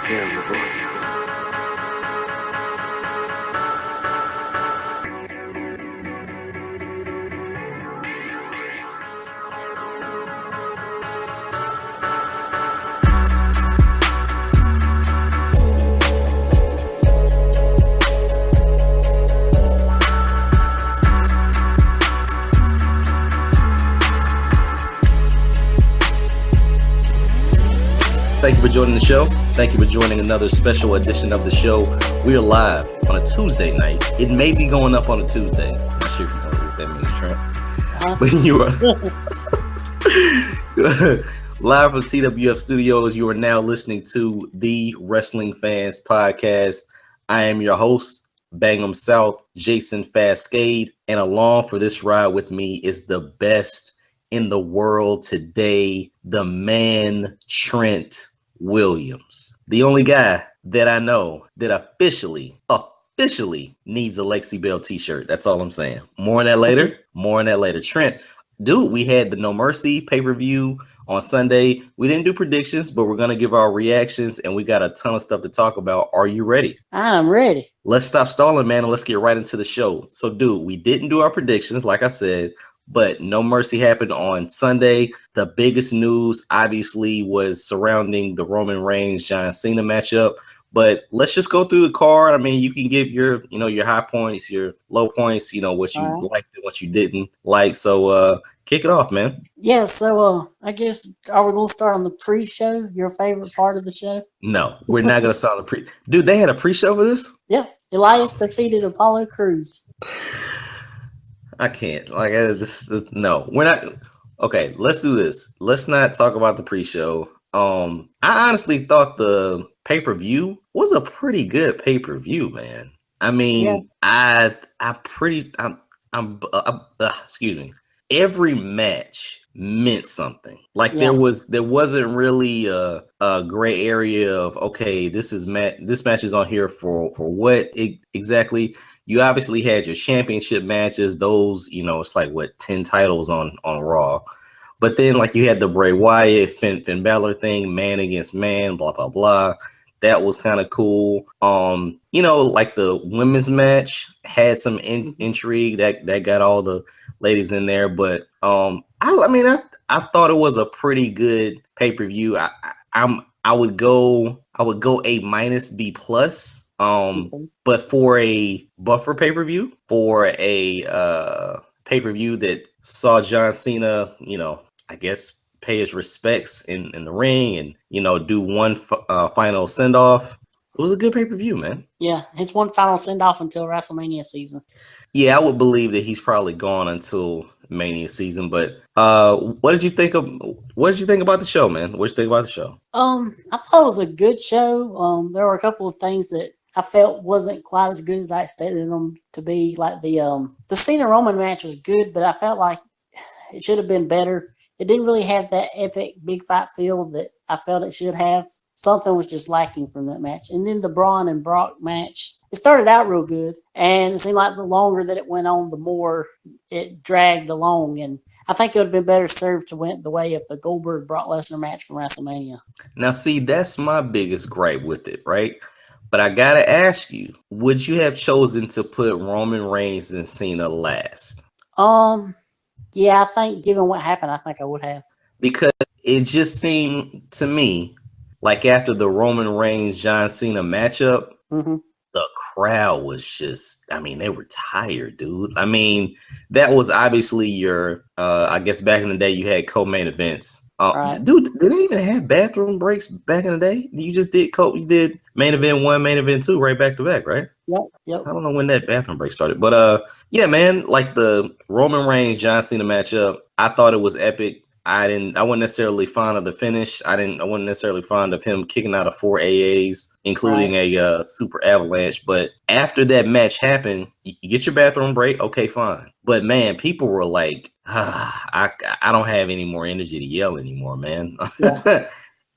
Hear your voice. Thank you for joining the show. Thank you for joining another special edition of the show. We are live on a Tuesday night. It may be going up on a Tuesday. I'm not sure if you know what that means, Trent. But you are live from TWF Studios. You are now listening to the Wrestling Fans Podcast. I am your host, Bangham South, Jason Fascade, and along for this ride with me is the best in the world today, the man Trent Williams, the only guy that I know that officially needs a Lexi Bell t-shirt. That's all I'm saying. More on that later. Trent, dude, we had the No Mercy pay-per-view on Sunday. We didn't do predictions, but we're going to give our reactions, and we got a ton of stuff to talk about. Are you ready? I'm ready. Let's stop stalling, man, and let's get right into the show. So, dude, we didn't do our predictions, like I said, but No Mercy happened on Sunday. The biggest news, obviously, was surrounding the Roman Reigns John Cena matchup. But let's just go through the card. I mean, you can give your high points, your low points, what you liked and what you didn't like. So kick it off, man. Yeah, so I guess, are we going to start on the pre-show, your favorite part of the show? No, we're not going to start on the pre. Dude, they had a pre-show for this? Yeah, Elias defeated Apollo Crews. I can't. No, we're not. Okay, let's do this. Let's not talk about the pre-show. I honestly thought the pay-per-view was a pretty good pay-per-view, man. I mean, yeah. Excuse me. Every match meant something. Like there wasn't really a gray area of, okay, this match is on here for what exactly. You obviously had your championship matches. Those, it's like 10 titles on Raw. But then you had the Bray Wyatt, Finn Balor thing, man against man, blah, blah, blah. That was kind of cool. The women's match had some intrigue that got all the ladies in there. But I thought it was a pretty good pay-per-view. I would go A- B+. But for a buffer pay-per-view, for a pay-per-view that saw John Cena, I guess pay his respects in the ring and, do one final send-off, it was a good pay-per-view, man. Yeah, his one final send-off until WrestleMania season. Yeah, I would believe that he's probably gone until Mania season. But what did you think about the show, man? What did you think about the show? I thought it was a good show. There were a couple of things that I felt wasn't quite as good as I expected them to be. Like the Cena Roman match was good, but I felt like it should have been better. It didn't really have that epic big fight feel that I felt it should have. Something was just lacking from that match. And then the Braun and Brock match, it started out real good, and it seemed like the longer that it went on, the more it dragged along. And I think it would have been better served to went the way of the Goldberg Brock Lesnar match from WrestleMania. Now, see, that's my biggest gripe with it, right? But I gotta ask you, would you have chosen to put Roman Reigns and Cena last? Yeah, I think given what happened, I think I would have. Because it just seemed to me like after the Roman Reigns John Cena matchup, the crowd was just, they were tired, dude. That was obviously your, I guess back in the day you had co-main events. Right. Dude, did they even have bathroom breaks back in the day? You just did you did main event 1, main event 2, right back to back, right? Yep. I don't know when that bathroom break started, but yeah, man, like the Roman Reigns John Cena matchup, I thought it was epic. I wasn't necessarily fond of the finish. I wasn't necessarily fond of him kicking out of 4 AAs, including a super avalanche. But after that match happened, you get your bathroom break. Okay, fine. But man, people were like, I don't have any more energy to yell anymore, man. Yeah.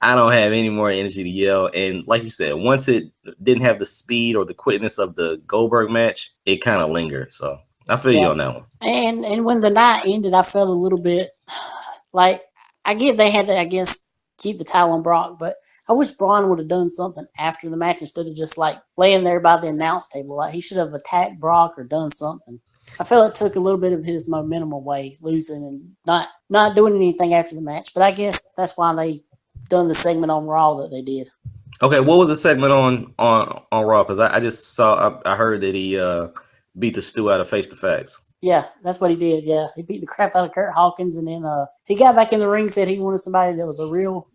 I don't have any more energy to yell. And like you said, once it didn't have the speed or the quickness of the Goldberg match, it kind of lingered. So I feel you on that one. And when the night ended, I felt a little bit like, I get they had to, I guess, keep the title on Brock, but I wish Braun would have done something after the match instead of just like laying there by the announce table. Like he should have attacked Brock or done something. I feel it took a little bit of his momentum away, losing and not doing anything after the match. But I guess that's why they done the segment on Raw that they did. Okay, what was the segment on Raw? Because I just saw, I heard that he beat the stew out of Face to Facts. Yeah, that's what he did. Yeah, he beat the crap out of Kurt Hawkins, and then he got back in the ring, said he wanted somebody that was a real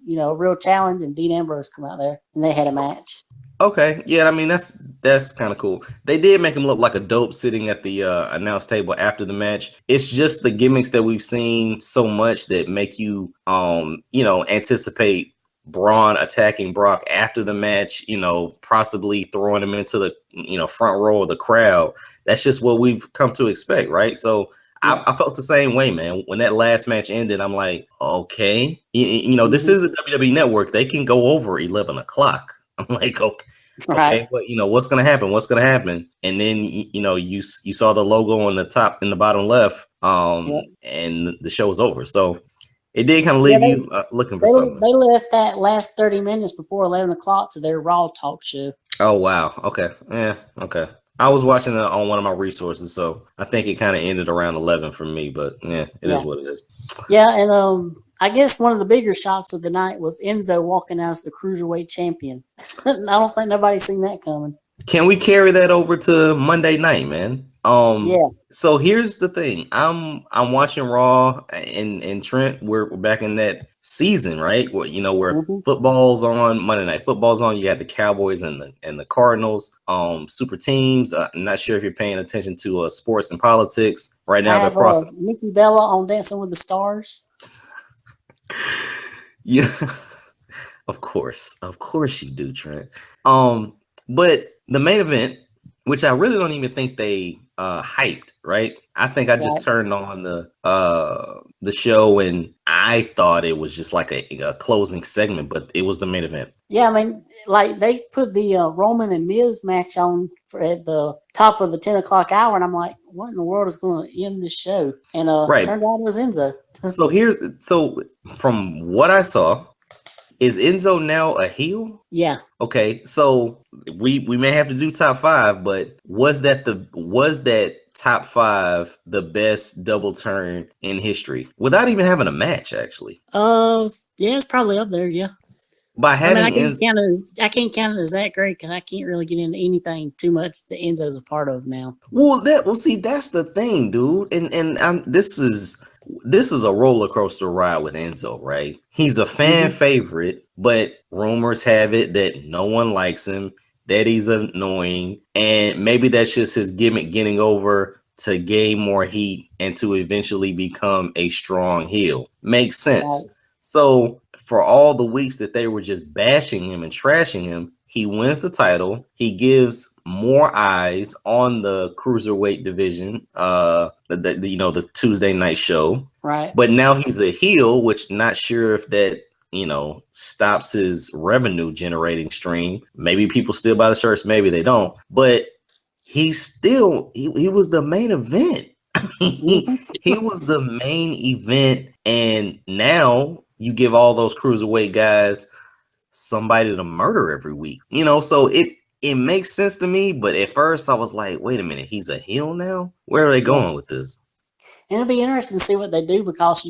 challenge, and Dean Ambrose come out there, and they had a match. Okay, yeah, I mean that's kind of cool. They did make him look like a dope sitting at the announce table after the match. It's just the gimmicks that we've seen so much that make you anticipate Braun attacking Brock after the match, possibly throwing him into the front row of the crowd. That's just what we've come to expect, right? So yeah. I felt the same way, man. When that last match ended, I'm like, okay, this is a WWE network. They can go over 11 o'clock. I'm like, okay. Right. But what's gonna happen? What's gonna happen? And then you saw the logo on the top in the bottom left, and the show was over. So it did kind of leave you looking for something. They left that last 30 minutes before 11 o'clock to their Raw talk show. Oh wow. Okay. Yeah. Okay. I was watching it on one of my resources, so I think it kind of ended around 11 for me. But yeah, it is what it is. Yeah, and I guess one of the bigger shocks of the night was Enzo walking out as the Cruiserweight champion. I don't think nobody's seen that coming. Can we carry that over to Monday night, man? Yeah. So here's the thing. I'm watching Raw and Trent. We're back in that season, right? Where where football's on, Monday Night Football's on. You got the Cowboys and the Cardinals, super teams. I'm not sure if you're paying attention to sports and politics right now. They're crossing. Nikki Bella on Dancing with the Stars. Yeah, of course you do, Trent. But the main event, which I really don't even think they hyped, right? I think I just turned on the show and I thought it was just like a closing segment, but it was the main event. Yeah, I mean, like they put the Roman and Miz match on at the top of the 10 o'clock hour, and I'm like, what in the world is going to end this show? And turned out it was Enzo. So from what I saw, is Enzo now a heel? Yeah. Okay, so we may have to do top 5, but was that top 5 the best double turn in history without even having a match? Actually, yeah, it's probably up there. Yeah. By having I can't count it as that great because I can't really get into anything too much that Enzo's a part of now. See, that's the thing, dude, and this is a roller coaster ride with Enzo, right? He's a fan favorite, but rumors have it that no one likes him, that he's annoying, and maybe that's just his gimmick getting over to gain more heat and to eventually become a strong heel. Makes sense. Right. So for all the weeks that they were just bashing him and trashing him, he wins the title. He gives more eyes on the cruiserweight division, the Tuesday night show. Right. But now he's a heel, which not sure if that, stops his revenue generating stream. Maybe people still buy the shirts, maybe they don't. But he was the main event. He was the main event, and now you give all those cruiserweight guys somebody to murder every week, so it makes sense to me. But at first I was like, wait a minute, he's a heel now? Where are they going with this? And it'll be interesting to see what they do because,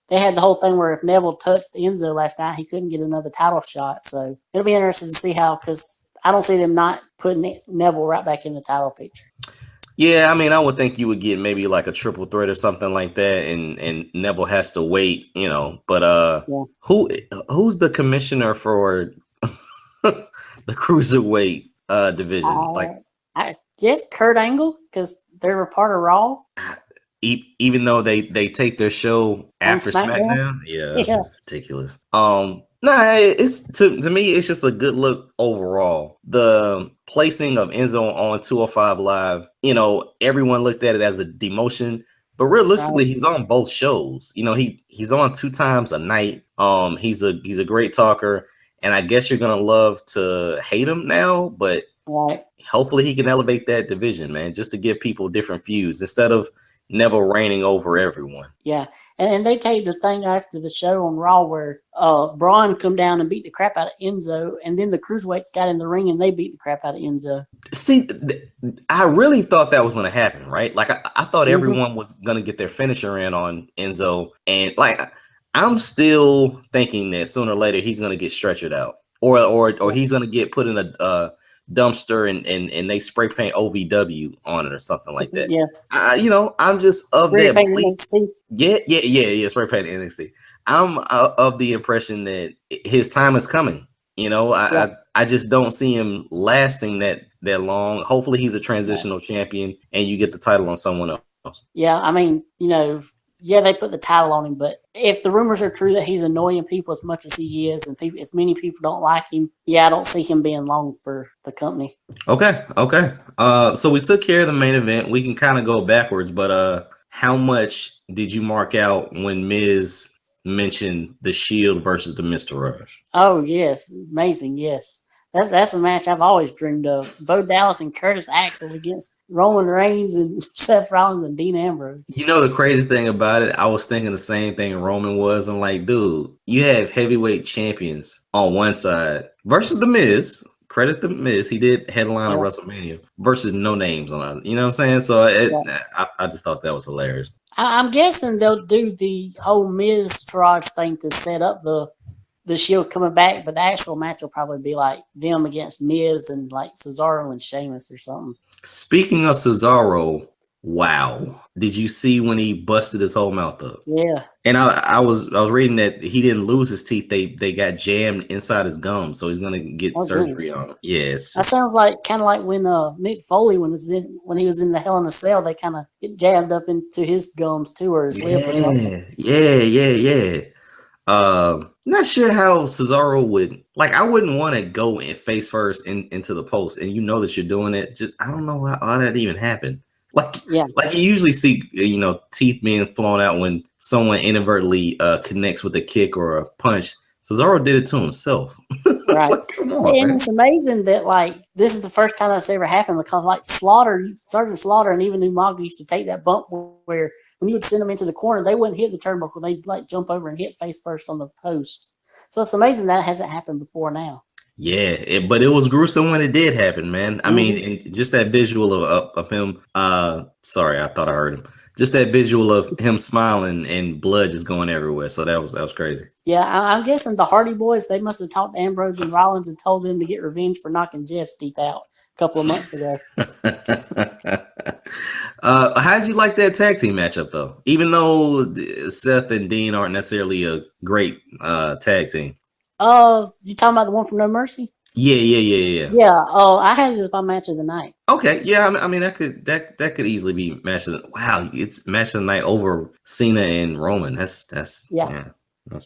they had the whole thing where if Neville touched Enzo last night, he couldn't get another title shot. So it'll be interesting to see how, because I don't see them not putting Neville right back in the title picture. Yeah, I mean, I would think you would get maybe like a triple threat or something like that, and Neville has to wait, But who's the commissioner for the cruiserweight division? I guess Kurt Angle, because they're a part of Raw. Even though they take their show after SmackDown? Yeah, it's ridiculous. It's to me, it's just a good look overall. The placing of Enzo on 205 Live, everyone looked at it as a demotion, but realistically, he's on both shows. He's on 2 times a night. He's a great talker, and I guess you're gonna love to hate him now, but hopefully he can elevate that division, man, just to give people different views instead of Neville reigning over everyone. Yeah. And they taped a thing after the show on Raw where Braun come down and beat the crap out of Enzo, and then the Cruiserweights got in the ring and they beat the crap out of Enzo. See, I really thought that was going to happen, right? Like, I thought everyone was going to get their finisher in on Enzo, and like, I'm still thinking that sooner or later he's going to get stretchered out, or he's going to get put in a dumpster and they spray paint OVW on it or something like that. Yeah. I'm just of spray that. NXT. Yeah. Spray paint NXT. I'm of the impression that his time is coming. I just don't see him lasting that long. Hopefully he's a transitional champion and you get the title on someone else. Yeah, I mean, they put the title on him, but if the rumors are true that he's annoying people as much as he is, and as many people don't like him, I don't see him being long for the company. Okay. So we took care of the main event. We can kind of go backwards, but how much did you mark out when Miz mentioned the Shield versus the Mr. Rush? Oh yes, amazing. Yes, that's a match I've always dreamed of. Bo Dallas and Curtis Axel against Roman Reigns and Seth Rollins and Dean Ambrose. The crazy thing about it, I was thinking the same thing Roman was. I'm like, dude, you have heavyweight champions on one side versus the Miz. Credit the Miz, he did headline of WrestleMania versus no names on it. You know what I'm saying? So I just thought that was hilarious. I'm guessing they'll do the whole Miz Taraj thing to set up the Shield coming back, but the actual match will probably be like them against Miz and like Cesaro and Sheamus or something. Speaking of Cesaro, wow. Did you see when he busted his whole mouth up? Yeah. And I was reading that he didn't lose his teeth. They got jammed inside his gums, so he's gonna get surgery on them. Yes. That sounds like kind of like when Mick Foley when he was in the Hell in a Cell, they kind of get jabbed up into his gums too, or his lip or something. Yeah. Not sure how Cesaro would I wouldn't want to go in face first into the post, and that you're doing it. Just I don't know how that even happened. Like you usually see teeth being flown out when someone inadvertently connects with a kick or a punch. Cesaro did it to himself. Right. Come on, and man. It's amazing that this is the first time that's ever happened, because Sergeant Slaughter and even Miyagi used to take that bump where when you would send them into the corner, they wouldn't hit the turnbuckle. They'd jump over and hit face first on the post. So it's amazing that hasn't happened before now. Yeah, but it was gruesome when it did happen, man. I mean, and just that visual of him. Sorry, I thought I heard him. Just that visual of him smiling and blood just going everywhere. So that was crazy. Yeah, I'm guessing the Hardy Boys, they must have talked to Ambrose and Rollins and told them to get revenge for knocking Jeff's teeth out a couple of months ago. How did you like that tag team matchup, though? Even though Seth and Dean aren't necessarily a great tag team. You talking about the one from No Mercy? Yeah. Yeah. I had it as my match of the night. Okay. Yeah. I mean, that could easily be match of the. Wow, it's match of the night over Cena and Roman. That's that's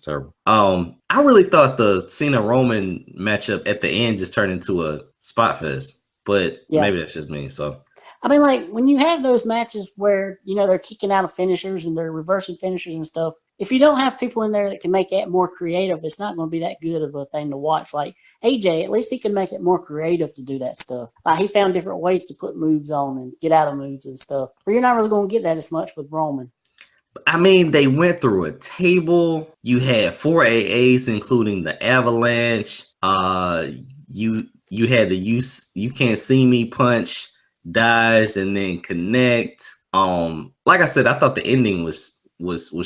terrible. I really thought the Cena Roman matchup at the end just turned into a spot fest, but maybe that's just me. So. I mean, when you have those matches where, they're kicking out of finishers and they're reversing finishers and stuff, if you don't have people in there that can make that more creative, it's not going to be that good of a thing to watch. Like AJ, at least he can make it more creative to do that stuff. He found different ways to put moves on and get out of moves and stuff. But you're not really going to get that as much with Roman. I mean, they went through a table. You had 4 AAs, including the Avalanche. You had the you can't see me punch, dodge, and then connect. Like I said, I thought the ending was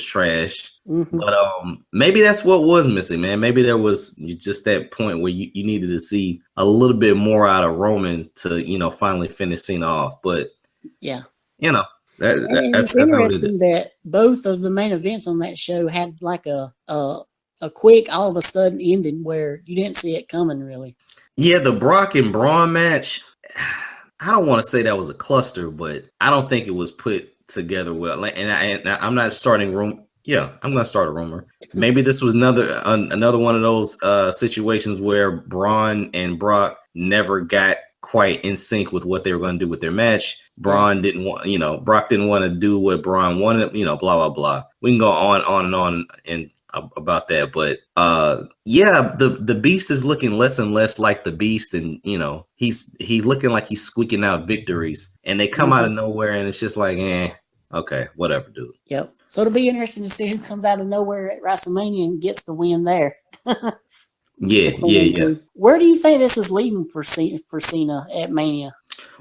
trash. But maybe that's what was missing, man. Maybe there was just that point where you needed to see a little bit more out of Roman to finally finish Cena off. But it's interesting that both of the main events on that show had like a quick all of a sudden ending where you didn't see it coming really. Yeah, the Brock and Braun match, I don't want to say that was a cluster, but I don't think it was put together well. And I'm not starting room. Yeah, I'm going to start a rumor. Maybe this was another one of those situations where Braun and Brock never got quite in sync with what they were going to do with their match. Braun didn't want, Brock didn't want to do what Braun wanted, blah, blah, blah. We can go on and on and about that, but the Beast is looking less and less like the Beast, and he's looking like he's squeaking out victories, and they come out of nowhere, and it's just like, okay, whatever, dude. Yep. So it'll be interesting to see who comes out of nowhere at WrestleMania and gets the win there. Yeah. Where do you think this is leading for Cena at Mania?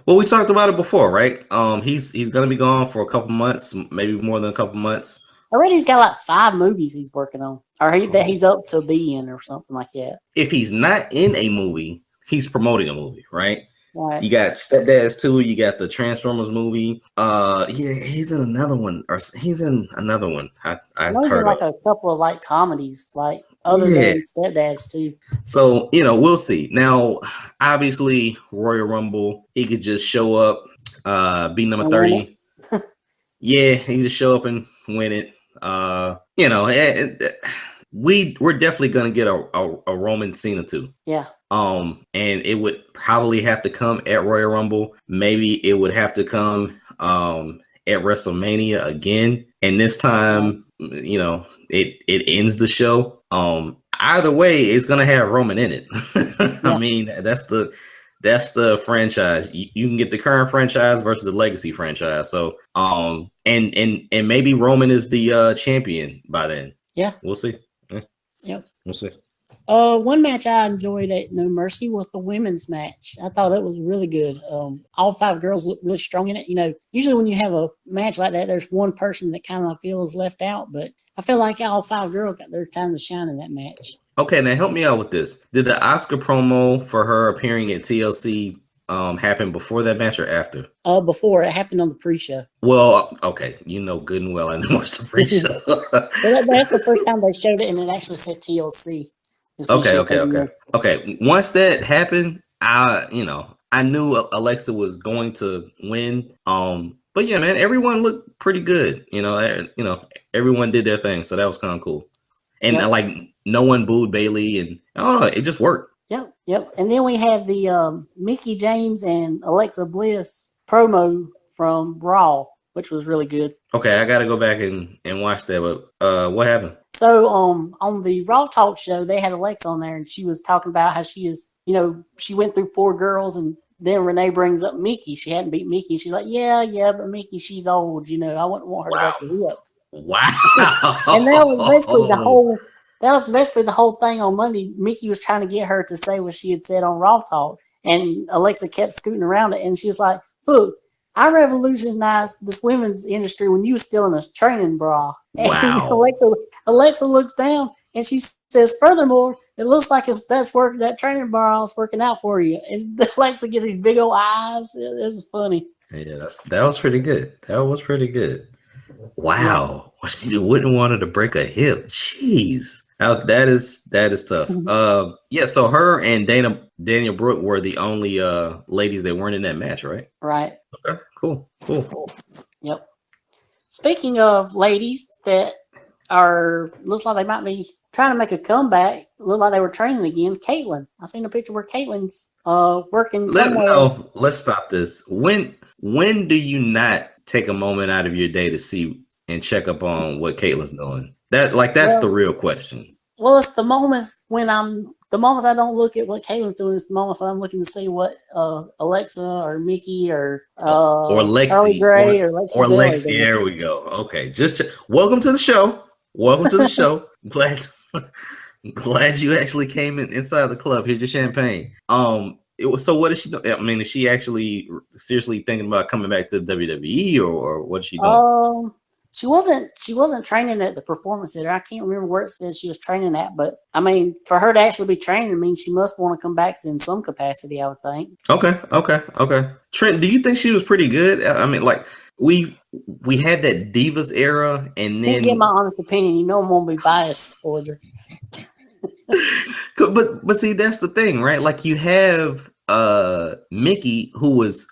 Well, we talked about it before, right? He's gonna be gone for a couple months, maybe more than a couple months. Already he's got like 5 movies he's working on, or that he's up to be in, or something like that. If he's not in a movie, he's promoting a movie, right? Right. You got Stepdads 2, you got the Transformers movie. Yeah, he's in another one, or he's in another one. I know he's in like a couple of like comedies, like other than Stepdads 2. So we'll see. Now, obviously, Royal Rumble, he could just show up, be number 30. Yeah, he just show up and win it. We're definitely gonna get a Roman Cena too. Yeah. And it would probably have to come at Royal Rumble. Maybe it would have to come at WrestleMania again. And this time, it ends the show. Either way, it's gonna have Roman in it. Yeah. I mean, that's the franchise. You can get the current franchise versus the legacy franchise. So, and maybe Roman is the champion by then. Yeah, we'll see. Yep, we'll see. One match I enjoyed at No Mercy was the women's match. I thought it was really good. All 5 girls looked really strong in it. Usually when you have a match like that, there's one person that kind of feels left out, but I feel like all 5 girls got their time to shine in that match. Okay, now help me out with this. Did the Oscar promo for her appearing at TLC happen before that match or after? Before. It happened on the pre-show. Well, okay, good and well I didn't watch the pre-show. That's the first time they showed it, and it actually said TLC. Okay. Once that happened, I knew Alexa was going to win. But yeah, man, everyone looked pretty good. Everyone did their thing, so that was kind of cool. And no one booed Bailey, and it just worked. Yep. And then we had the Mickie James and Alexa Bliss promo from Raw, which was really good. Okay, I got to go back and watch that. But what happened? So on the Raw Talk show, they had Alexa on there, and she was talking about how she is, she went through 4 girls, and then Renee brings up Mickie. She hadn't beat Mickie. She's like, yeah, but Mickie, she's old. I wouldn't want her to go up. Wow. And that was basically the whole thing on Monday. Mickie was trying to get her to say what she had said on Raw Talk, and Alexa kept scooting around it, and she was like, look, I revolutionized this women's industry when you were still in a training bra. Wow. And Alexa looks down and she says, furthermore, it looks like that training bra was working out for you. And Alexa gets these big old eyes. It was funny. Yeah, that was pretty good. Wow. You wouldn't want her to break a hip. Jeez. That is tough. Yeah, so her and Daniel Brooke were the only ladies that weren't in that match, right? Right. Okay, cool. Yep. Speaking of ladies that looks like they might be trying to make a comeback, look like they were training again, Kaitlyn. I seen a picture where Kaitlyn's working somewhere. Let's stop this. When do you not take a moment out of your day to see and check up on what Kaitlyn's doing? That's the real question. Well, it's the moments I don't look at what Kaitlyn's doing. It's the moments when I'm looking to see what Alexa or Mickie or Lexi Gray or Lexi. There we go. Okay, welcome to the show. Welcome to the show. Glad you actually came inside the club. Here's your champagne. So what is she doing? I mean, is she actually seriously thinking about coming back to WWE or what's she doing? She wasn't training at the Performance Center. I can't remember where it says she was training at, but I mean, for her to actually be training, I mean, she must want to come back in some capacity, I would think. Okay. Trent, do you think she was pretty good? I mean, we had that Divas era, and then get my honest opinion. I'm gonna be biased for her. But see, that's the thing, right? You have Mickie, who was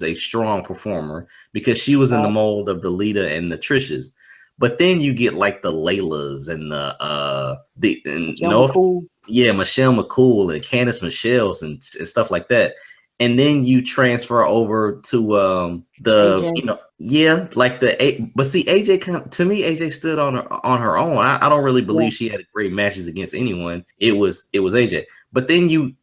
a strong performer because she was in the mold of the Lita and the Trishas. But then you get the Laylas and Michelle McCool and Candice Michelle's and stuff like that. And then you transfer over to but see, AJ, to me, AJ stood on her own. I don't really believe she had great matches against anyone. It was AJ. But then you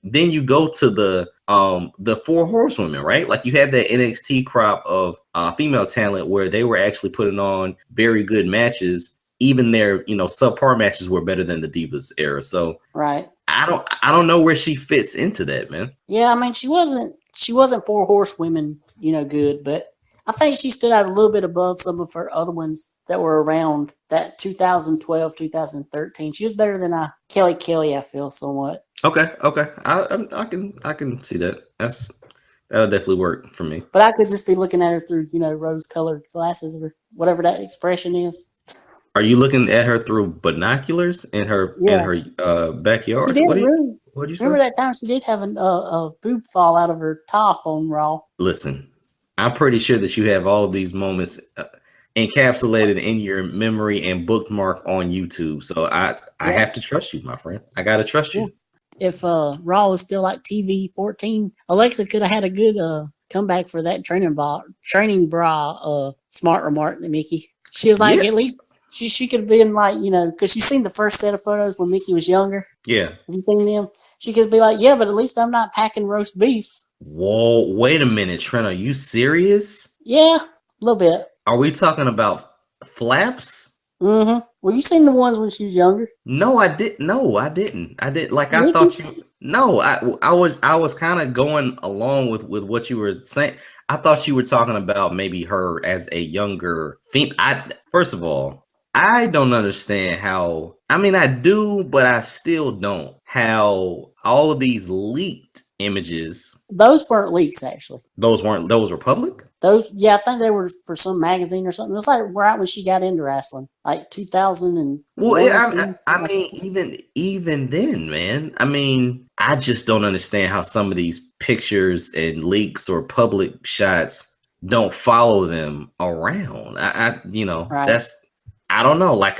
go to the four horsewomen, right? Like you have that NXT crop of female talent where they were actually putting on very good matches. Even their subpar matches were better than the Divas era. So right. I don't know where she fits into that, man. Yeah, I mean she wasn't four horsewomen, good, but I think she stood out a little bit above some of her other ones that were around that 2012, 2013. She was better than Kelly, I feel, somewhat. Okay. I can see that. That'll definitely work for me. But I could just be looking at her through, rose-colored glasses or whatever that expression is. Are you looking at her through binoculars in her backyard? She did really. What did you say? Remember that time she did have a boob fall out of her top on Raw? Listen, I'm pretty sure that you have all of these moments encapsulated in your memory and bookmark on YouTube. So I have to trust you, my friend. I gotta trust you. If Raw was still like TV 14, Alexa could have had a good comeback for that training bra smart remark to Mickie. She was like, at least she could have been like, because she's seen the first set of photos when Mickie was younger. Yeah. Have you seen them? She could be like, yeah, but at least I'm not packing roast beef. Whoa, wait a minute, Trent. Are you serious? Yeah, a little bit. Are we talking about flaps? Mm-hmm. Well, you seen the ones when she was younger? No, I didn't. No, I didn't. I did. Like I thought you. No, I was kind of going along with what you were saying. I thought you were talking about maybe her as a younger female. First of all, I don't understand how. I mean, I do, but I still don't. How all of these leaked images. Those weren't leaks, actually. Those were public? I think they were for some magazine or something. It was like right when she got into wrestling, like 2000 and. Well, yeah, I mean, even then, man. I mean, I just don't understand how some of these pictures and leaks or public shots don't follow them around. Right. I don't know. Like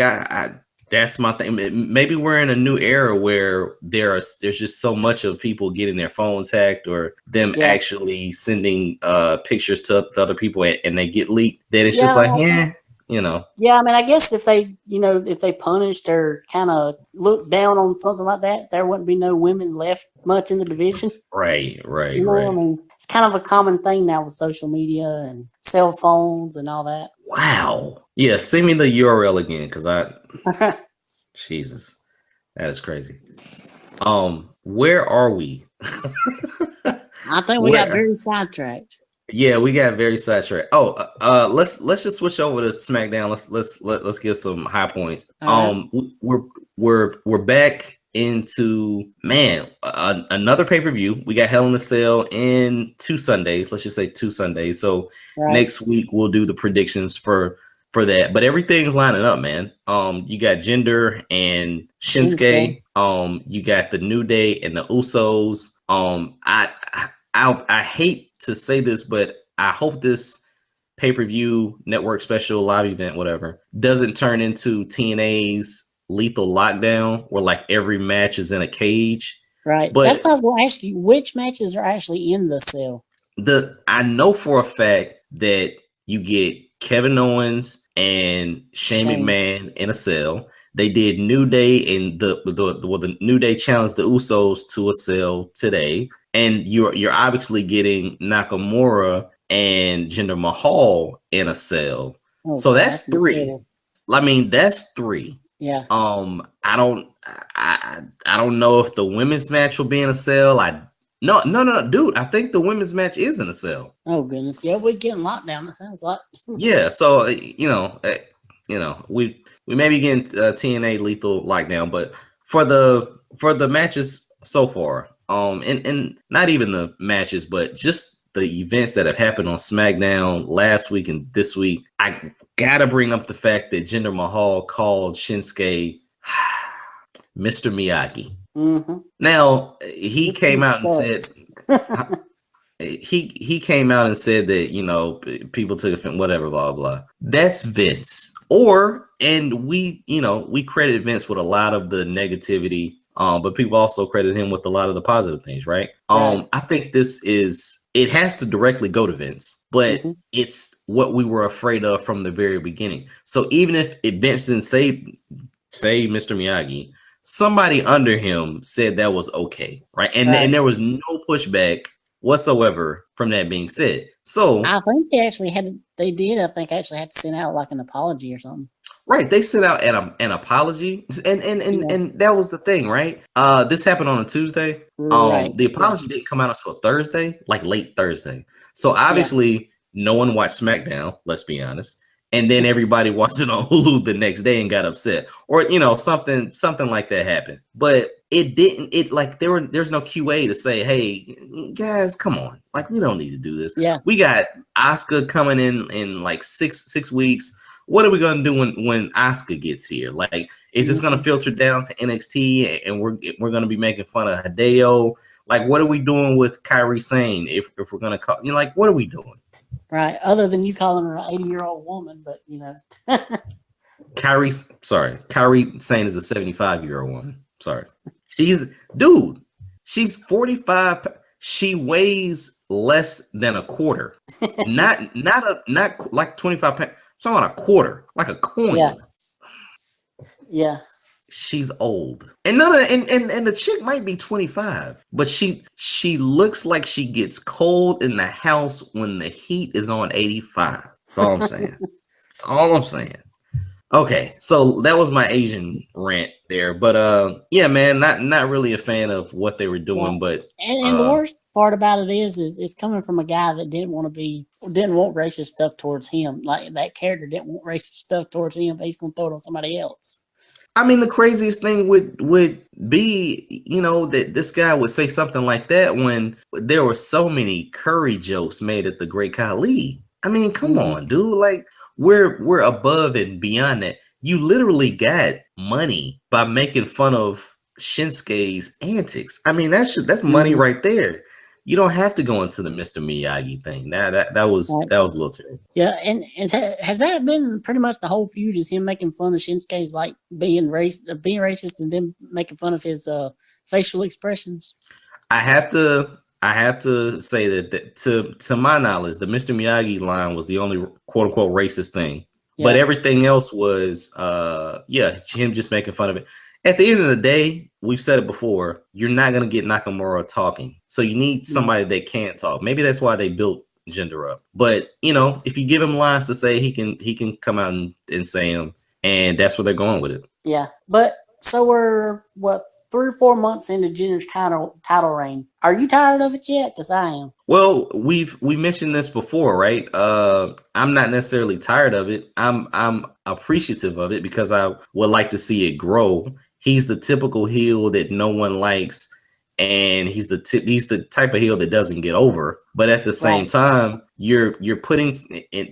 that's my thing. Maybe we're in a new era where there's just so much of people getting their phones hacked or them actually sending pictures to other people and they get leaked. That it's just like, Yeah, I mean, I guess if they punished or kind of looked down on something like that, there wouldn't be no women left much in the division. Right. I mean, it's kind of a common thing now with social media and cell phones and all that. Wow. Yeah, send me the URL again because Jesus, that is crazy. Where are we? I think we got very sidetracked. Yeah, we got very sidetracked. Oh, let's just switch over to SmackDown. Let's get some high points. Right. We're back into another pay-per-view. We got Hell in a Cell in 2 Sundays. Let's just say 2 Sundays. So next week we'll do the predictions for that. But everything's lining up, man. You got Jinder and Shinsuke. You got the New Day and the Usos. I hate to say this, but I hope this pay-per-view network special live event, whatever, doesn't turn into TNA's Lethal Lockdown, where like every match is in a cage. Right. But that's why I was going to ask you, which matches are actually in the cell? I know for a fact that you get Kevin Owens and Shane McMahon in a cell. They did New Day and the New Day challenged the Usos to a cell today. And you're obviously getting Nakamura and Jinder Mahal in a cell. Oh, so that's 3. Cool. I mean, that's 3. Yeah. I don't know if the women's match will be in a cell. No, dude. I think the women's match is in a cell. Oh goodness. Yeah, we're getting locked down. That sounds like. Yeah. So we may be getting TNA Lethal Lockdown, but for the matches so far. And not even the matches, but just the events that have happened on SmackDown last week and this week. I gotta bring up the fact that Jinder Mahal called Shinsuke Mr. Miyagi. Mm-hmm. Now he came out and said he came out and said that people took offense, whatever, blah blah. That's Vince. And we credit Vince with a lot of the negativity. But people also credit him with a lot of the positive things, right? I think it has to directly go to Vince, but it's what we were afraid of from the very beginning. So even if Vince didn't say Mr. Miyagi, somebody under him said that was okay, right? And there was no pushback whatsoever from that being said. So I think they actually had to send out like an apology or something. Right, they sent out an apology, and that was the thing, right? This happened on a Tuesday. The apology didn't come out until a Thursday, like late Thursday. So obviously, no one watched SmackDown. Let's be honest. And then everybody watched it on Hulu the next day and got upset, or something like that happened. But it didn't. It like there's no QA to say, hey guys, come on, like we don't need to do this. Yeah, we got Asuka coming in like six weeks. What are we gonna do when Asuka gets here? Like, is this gonna filter down to NXT and we're gonna be making fun of Hideo? Like, what are we doing with Kairi Sane if we're gonna call like what are we doing? Right. Other than you calling her an 80-year-old woman, but Kairi Sane is a 75-year-old woman. Sorry. She's 45. She weighs less than a quarter. not like 25 pounds. I'm talking about a quarter, like a coin. Yeah. She's old. And and the chick might be 25, but she looks like she gets cold in the house when the heat is on 85. That's all I'm saying. That's all I'm saying. Okay, so that was my Asian rant there, but yeah, man, not really a fan of what they were doing, but and the worst part about it is it's coming from a guy that didn't want racist stuff towards him. Like that character didn't want racist stuff towards him. He's gonna throw it on somebody else. I mean, the craziest thing would be, that this guy would say something like that when there were so many curry jokes made at the Great Khali. I mean, come on, dude, like. We're above and beyond that. You literally got money by making fun of Shinsuke's antics. I mean, that's money right there. You don't have to go into the Mr. Miyagi thing. That was a little terrible. Yeah, and has that been pretty much the whole feud? Is him making fun of Shinsuke's like being racist, and then making fun of his facial expressions? I have to say that to my knowledge, the Mr. Miyagi line was the only quote unquote racist thing, but everything else was him just making fun of it. At the end of the day, we've said it before, you're not gonna get Nakamura talking, so you need somebody that can talk. Maybe that's why they built Jinder up. But if you give him lines to say, he can come out and say them, and that's where they're going with it. Yeah, but. So we're 3 or 4 months into Jinder's title reign. Are you tired of it yet? Because I am. Well, we mentioned this before, right? I'm not necessarily tired of it. I'm appreciative of it because I would like to see it grow. He's the typical heel that no one likes, and he's the type of heel that doesn't get over. But at the same time, you're putting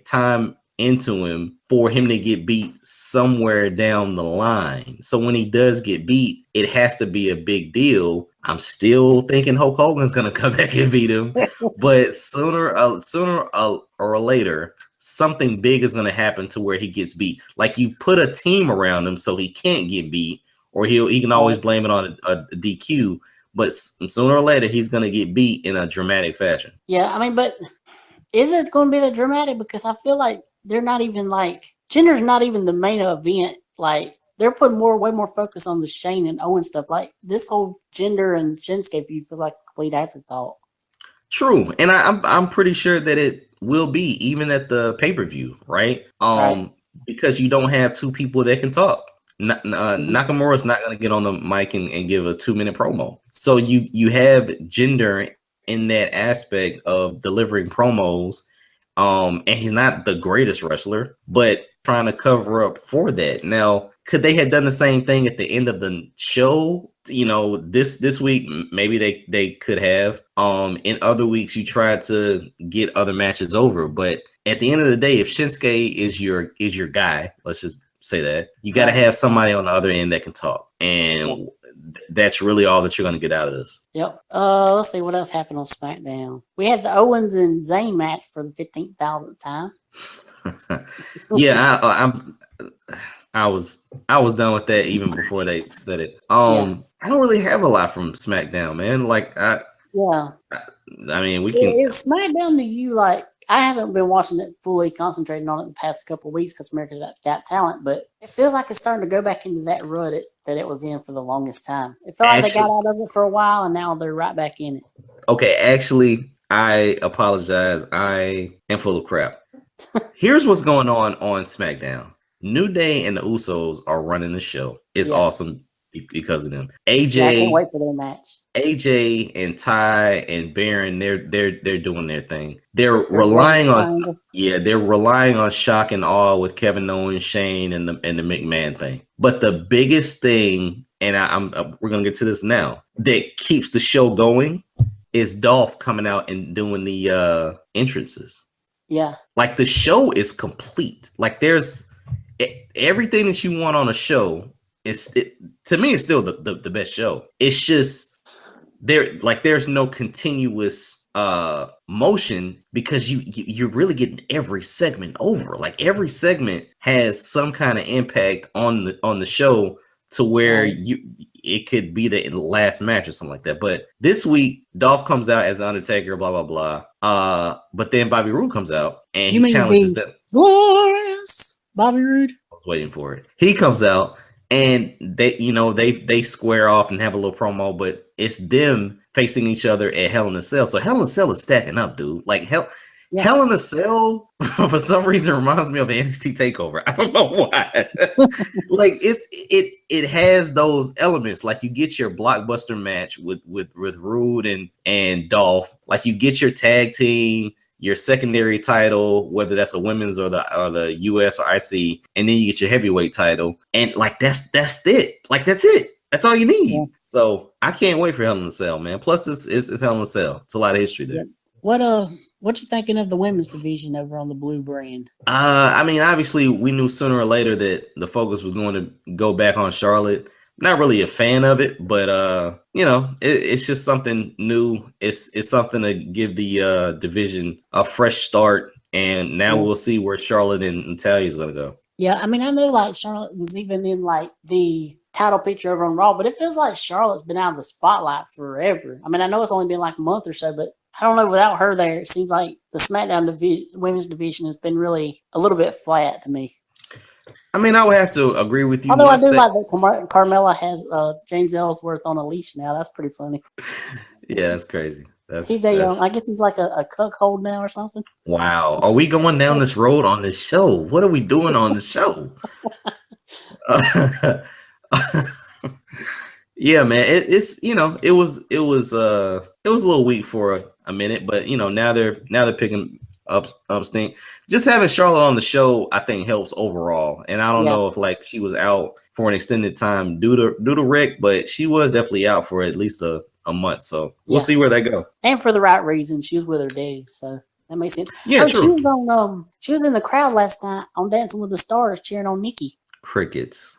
time into him for him to get beat somewhere down the line. So when he does get beat, it has to be a big deal. I'm still thinking Hulk Hogan's gonna come back and beat him, but sooner or later, something big is gonna happen to where he gets beat. Like you put a team around him so he can't get beat, or he can always blame it on a DQ. But sooner or later, he's gonna get beat in a dramatic fashion. Yeah, I mean, but is it going to be that dramatic? Because I feel like they're not even Jinder's not even the main event. Like they're putting way more focus on the Shane and Owen stuff. Like this whole Jinder and Shinsuke feud feels like a complete afterthought. True, and I'm pretty sure that it will be even at the pay-per-view, right? Because you don't have two people that can talk. Nakamura's not going to get on the mic and give a 2-minute promo. So you have Jinder in that aspect of delivering promos, and he's not the greatest wrestler, but trying to cover up for that. Now, could they have done the same thing at the end of the show? This week maybe they could have. In other weeks you try to get other matches over, but at the end of the day, if Shinsuke is your guy, let's just say that, you got to have somebody on the other end that can talk, and that's really all that you're going to get out of this. Yep. Let's see what else happened on SmackDown. We had the Owens and Zayn match for the 15,000th time. Yeah, I was done with that even before they said it. I don't really have a lot from SmackDown, man. I mean, we can. Is SmackDown to you like? I haven't been watching it fully, concentrating on it the past couple of weeks because America's Got Talent, but it feels like it's starting to go back into that rut that it was in for the longest time. It felt like they got out of it for a while, and now they're right back in it. Okay, actually, I apologize. I am full of crap. Here's what's going on SmackDown. New Day and the Usos are running the show. It's awesome because of them. AJ, I can't wait for their match. AJ and Ty and Baron, they're doing their thing. They're relying on shock and awe with Kevin Owens, Shane, and the McMahon thing. But the biggest thing, and we're gonna get to this now, that keeps the show going is Dolph coming out and doing the entrances. Yeah, like the show is complete. Like there's everything that you want on a show. To me, it's still the best show. It's just there's no continuous motion because you're really getting every segment over. Like every segment has some kind of impact on the show to where it could be the last match or something like that. But this week, Dolph comes out as Undertaker, blah blah blah. But then Bobby Roode comes out and he challenges them. Glorious Bobby Roode. I was waiting for it. He comes out and they square off and have a little promo, but it's them facing each other at Hell in a Cell. So Hell in a Cell is stacking up, dude. Like Hell in a Cell for some reason reminds me of an NXT Takeover. I don't know why. Like it has those elements. Like you get your blockbuster match with Roode and Dolph. Like you get your tag team, your secondary title, whether that's a women's or the US or IC, and then you get your heavyweight title, and like that's it. Like that's it. That's all you need. Yeah. So I can't wait for Hell in a Cell, man. Plus it's Hell in a Cell. It's a lot of history there. Yeah. What you thinking of the women's division over on the Blue brand? I mean, obviously we knew sooner or later that the focus was going to go back on Charlotte. Not really a fan of it, but it's just something new. It's something to give the division a fresh start, and now we'll see where Charlotte and Natalya is going to go. Yeah, I mean, I know like Charlotte was even in like the title picture over on Raw, but it feels like Charlotte's been out of the spotlight forever. I mean, I know it's only been like a month or so, but I don't know. Without her there, it seems like the SmackDown women's division has been really a little bit flat to me. I mean, I would have to agree with you. Although I do like that Carmella has James Ellsworth on a leash now. That's pretty funny. Yeah, that's crazy. I guess he's like a cuckold now or something. Wow. Are we going down this road on this show? What are we doing on the show? Yeah, man. It was a little weak for a minute, but now they're picking up stink. Just having Charlotte on the show, I think, helps overall. And I don't know if like she was out for an extended time due to Rick, but she was definitely out for at least a month. So we'll see where they go. And for the right reason, she was with her daddy, so that makes sense. Yeah, true. She was in the crowd last night on Dancing with the Stars, cheering on Nikki. Crickets.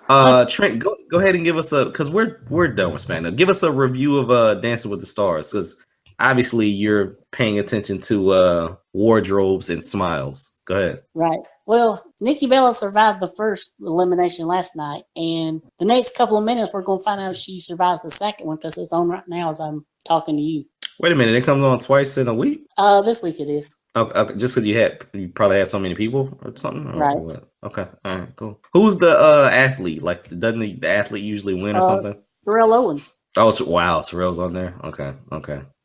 Trent, go ahead and give us because we're done with SmackDown. Give us a review of Dancing with the Stars, because obviously you're paying attention to wardrobes and smiles. Go ahead. Right. Well, Nikki Bella survived the first elimination last night, and the next couple of minutes we're going to find out if she survives the second one, because it's on right now as I'm talking to you. Wait a minute, it comes on twice in a week? This week it is. Okay, just because you probably had so many people or something? Or right. What? Okay, all right, cool. Who's the athlete? Like, doesn't the athlete usually win or something? Terrell Owens. Oh, wow, Terrell's on there? Okay.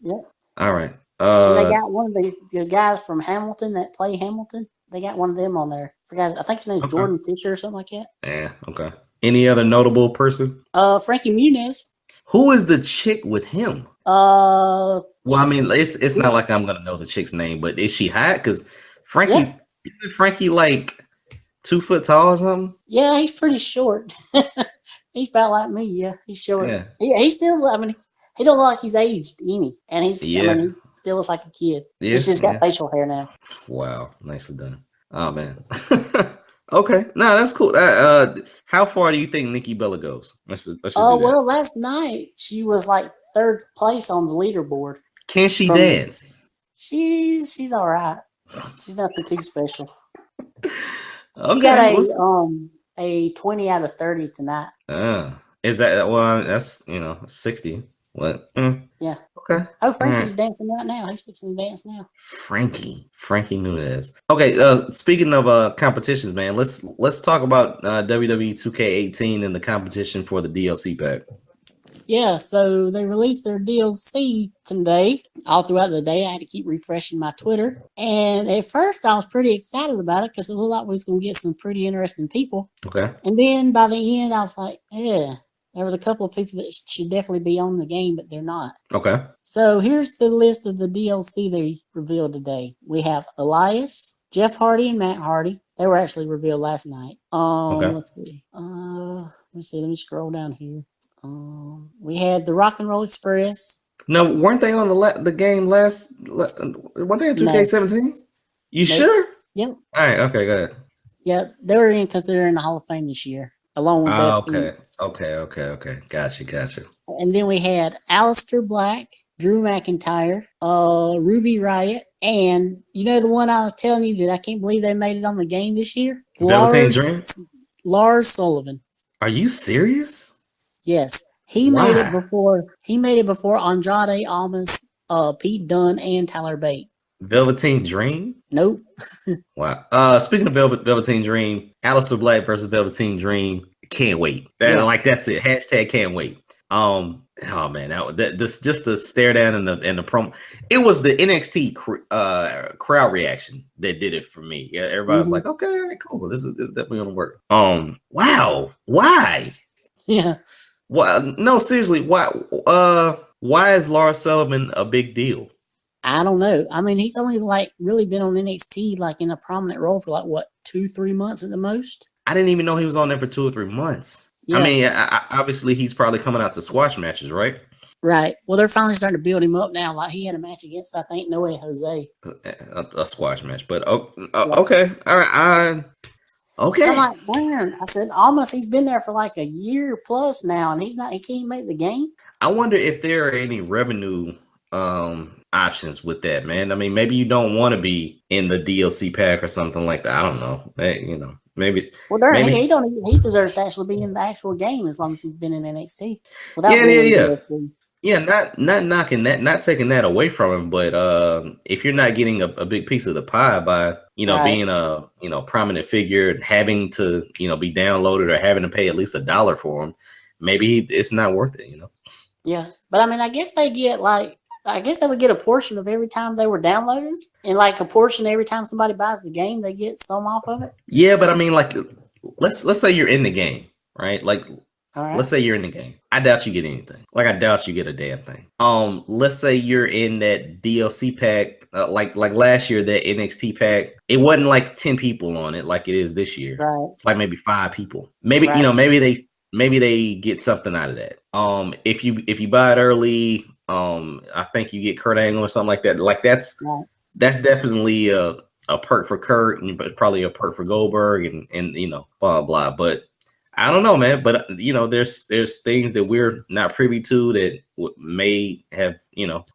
Yeah. All right. And they got one of the guys from Hamilton that play Hamilton. They got one of them on there. I think his name's Jordan Fisher or something like that. Yeah, okay. Any other notable person? Frankie Muniz. Who is the chick with him? Well, I mean, it's not like I'm gonna know the chick's name, but is she hot? Because isn't Frankie like 2 foot tall or something? Yeah, he's pretty short. He's about like me. Yeah, he's short. Yeah, he's still. I mean, he don't look like he's aged any, and he still looks like a kid. Yeah, he's just got facial hair now. Wow, nicely done. Oh man. Okay, no, that's cool. How far do you think Nikki Bella goes? Let's well, last night she was like 3rd place on the leaderboard. Can she dance? She's all right. She's nothing too special. Okay, she got a 20 out of 30 tonight. Is that that's 60? What? Yeah. Okay. Oh, Frankie's dancing right now. He's fixing to dance now. Frankie Nunez. Okay. Speaking of competitions, man, let's talk about WWE 2K18 and the competition for the DLC pack. Yeah, so they released their DLC today. All throughout the day, I had to keep refreshing my Twitter. And at first, I was pretty excited about it because it looked like we was going to get some pretty interesting people. Okay. And then by the end, I was like, yeah, there was a couple of people that should definitely be on the game, but they're not. Okay. So here's the list of the DLC they revealed today. We have Elias, Jeff Hardy, and Matt Hardy. They were actually revealed last night. Okay. Let's see. Let me scroll down here. We had the Rock and Roll Express. No, weren't they on the game last? Weren't they in 2K17? No. You sure? Yep. All right. Okay. Go ahead. Yep. They were in because they're in the Hall of Fame this year, along with Beth Phoenix. Okay. Gotcha. And then we had Aleister Black, Drew McIntyre, Ruby Riott, and you know the one I was telling you that I can't believe they made it on the game this year? Velveteen Dream? Lars Sullivan. Are you serious? Yes. He made it before Andrade Almas, Pete Dunne, and Tyler Bate. Velveteen Dream? Nope. Wow. Speaking of Velveteen Dream, Aleister Black versus Velveteen Dream. Can't wait. That's it. Hashtag can't wait. Oh man, this just the stare down in the promo. It was the NXT crowd reaction that did it for me. Yeah, everybody was like, okay, cool. This is definitely gonna work. Wow. Why? Yeah. Well, no, seriously, why is Lars Sullivan a big deal? I don't know. I mean, he's only really been on NXT in a prominent role for 2-3 months at the most. I didn't even know he was on there for 2 or 3 months. Yeah. I mean, obviously he's probably coming out to squash matches, right? Right. Well, they're finally starting to build him up now. He had a match against, I think, Noe Jose. A squash match, but okay, all right. Okay. I'm like, man, I said, almost he's been there for a year plus now, and he can't make the game. I wonder if there are any revenue options with that, man. I mean, maybe you don't want to be in the DLC pack or something like that. I don't know. Maybe. Well, he deserves to actually be in the actual game as long as he's been in NXT. Yeah, not knocking that, not taking that away from him, but if you're not getting a big piece of the pie by being a prominent figure and having to be downloaded or having to pay at least $1 for him, maybe it's not worth it. Yeah, but I mean, I guess they get they would get a portion of every time they were downloaded, and a portion every time somebody buys the game, they get some off of it. Yeah, but I mean, let's say you're in the game, right? All right. Let's say you're in the game. I doubt you get anything. I doubt you get a damn thing. Let's say you're in that DLC pack, like last year, that NXT pack. It wasn't 10 people on it like it is this year. Right. It's maybe 5 people. Maybe maybe they get something out of that. If you buy it early, I think you get Kurt Angle or something like that. That's definitely a perk for Kurt, but probably a perk for Goldberg and blah blah. But I don't know, man. But there's things that we're not privy to that may have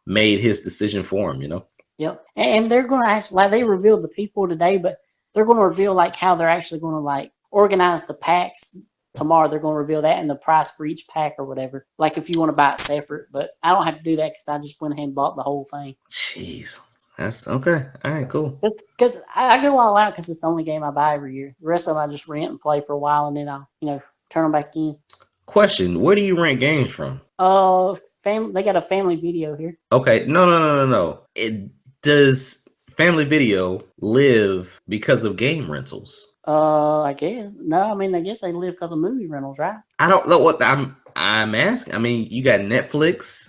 made his decision for him. Yep. And they're going to actually they revealed the people today, but they're going to reveal how they're actually going to organize the packs tomorrow. They're going to reveal that and the price for each pack or whatever. If you want to buy it separate, but I don't have to do that because I just went ahead and bought the whole thing. Jeez. That's okay. All right, cool. Because I go all out because it's the only game I buy every year. The rest of them I just rent and play for a while, and then I'll turn them back in. Question: where do you rent games from? They got a Family Video here. Okay, no. Does Family Video live because of game rentals? I guess no. I mean, I guess they live because of movie rentals, right? I don't know what I'm asking. I mean, you got Netflix,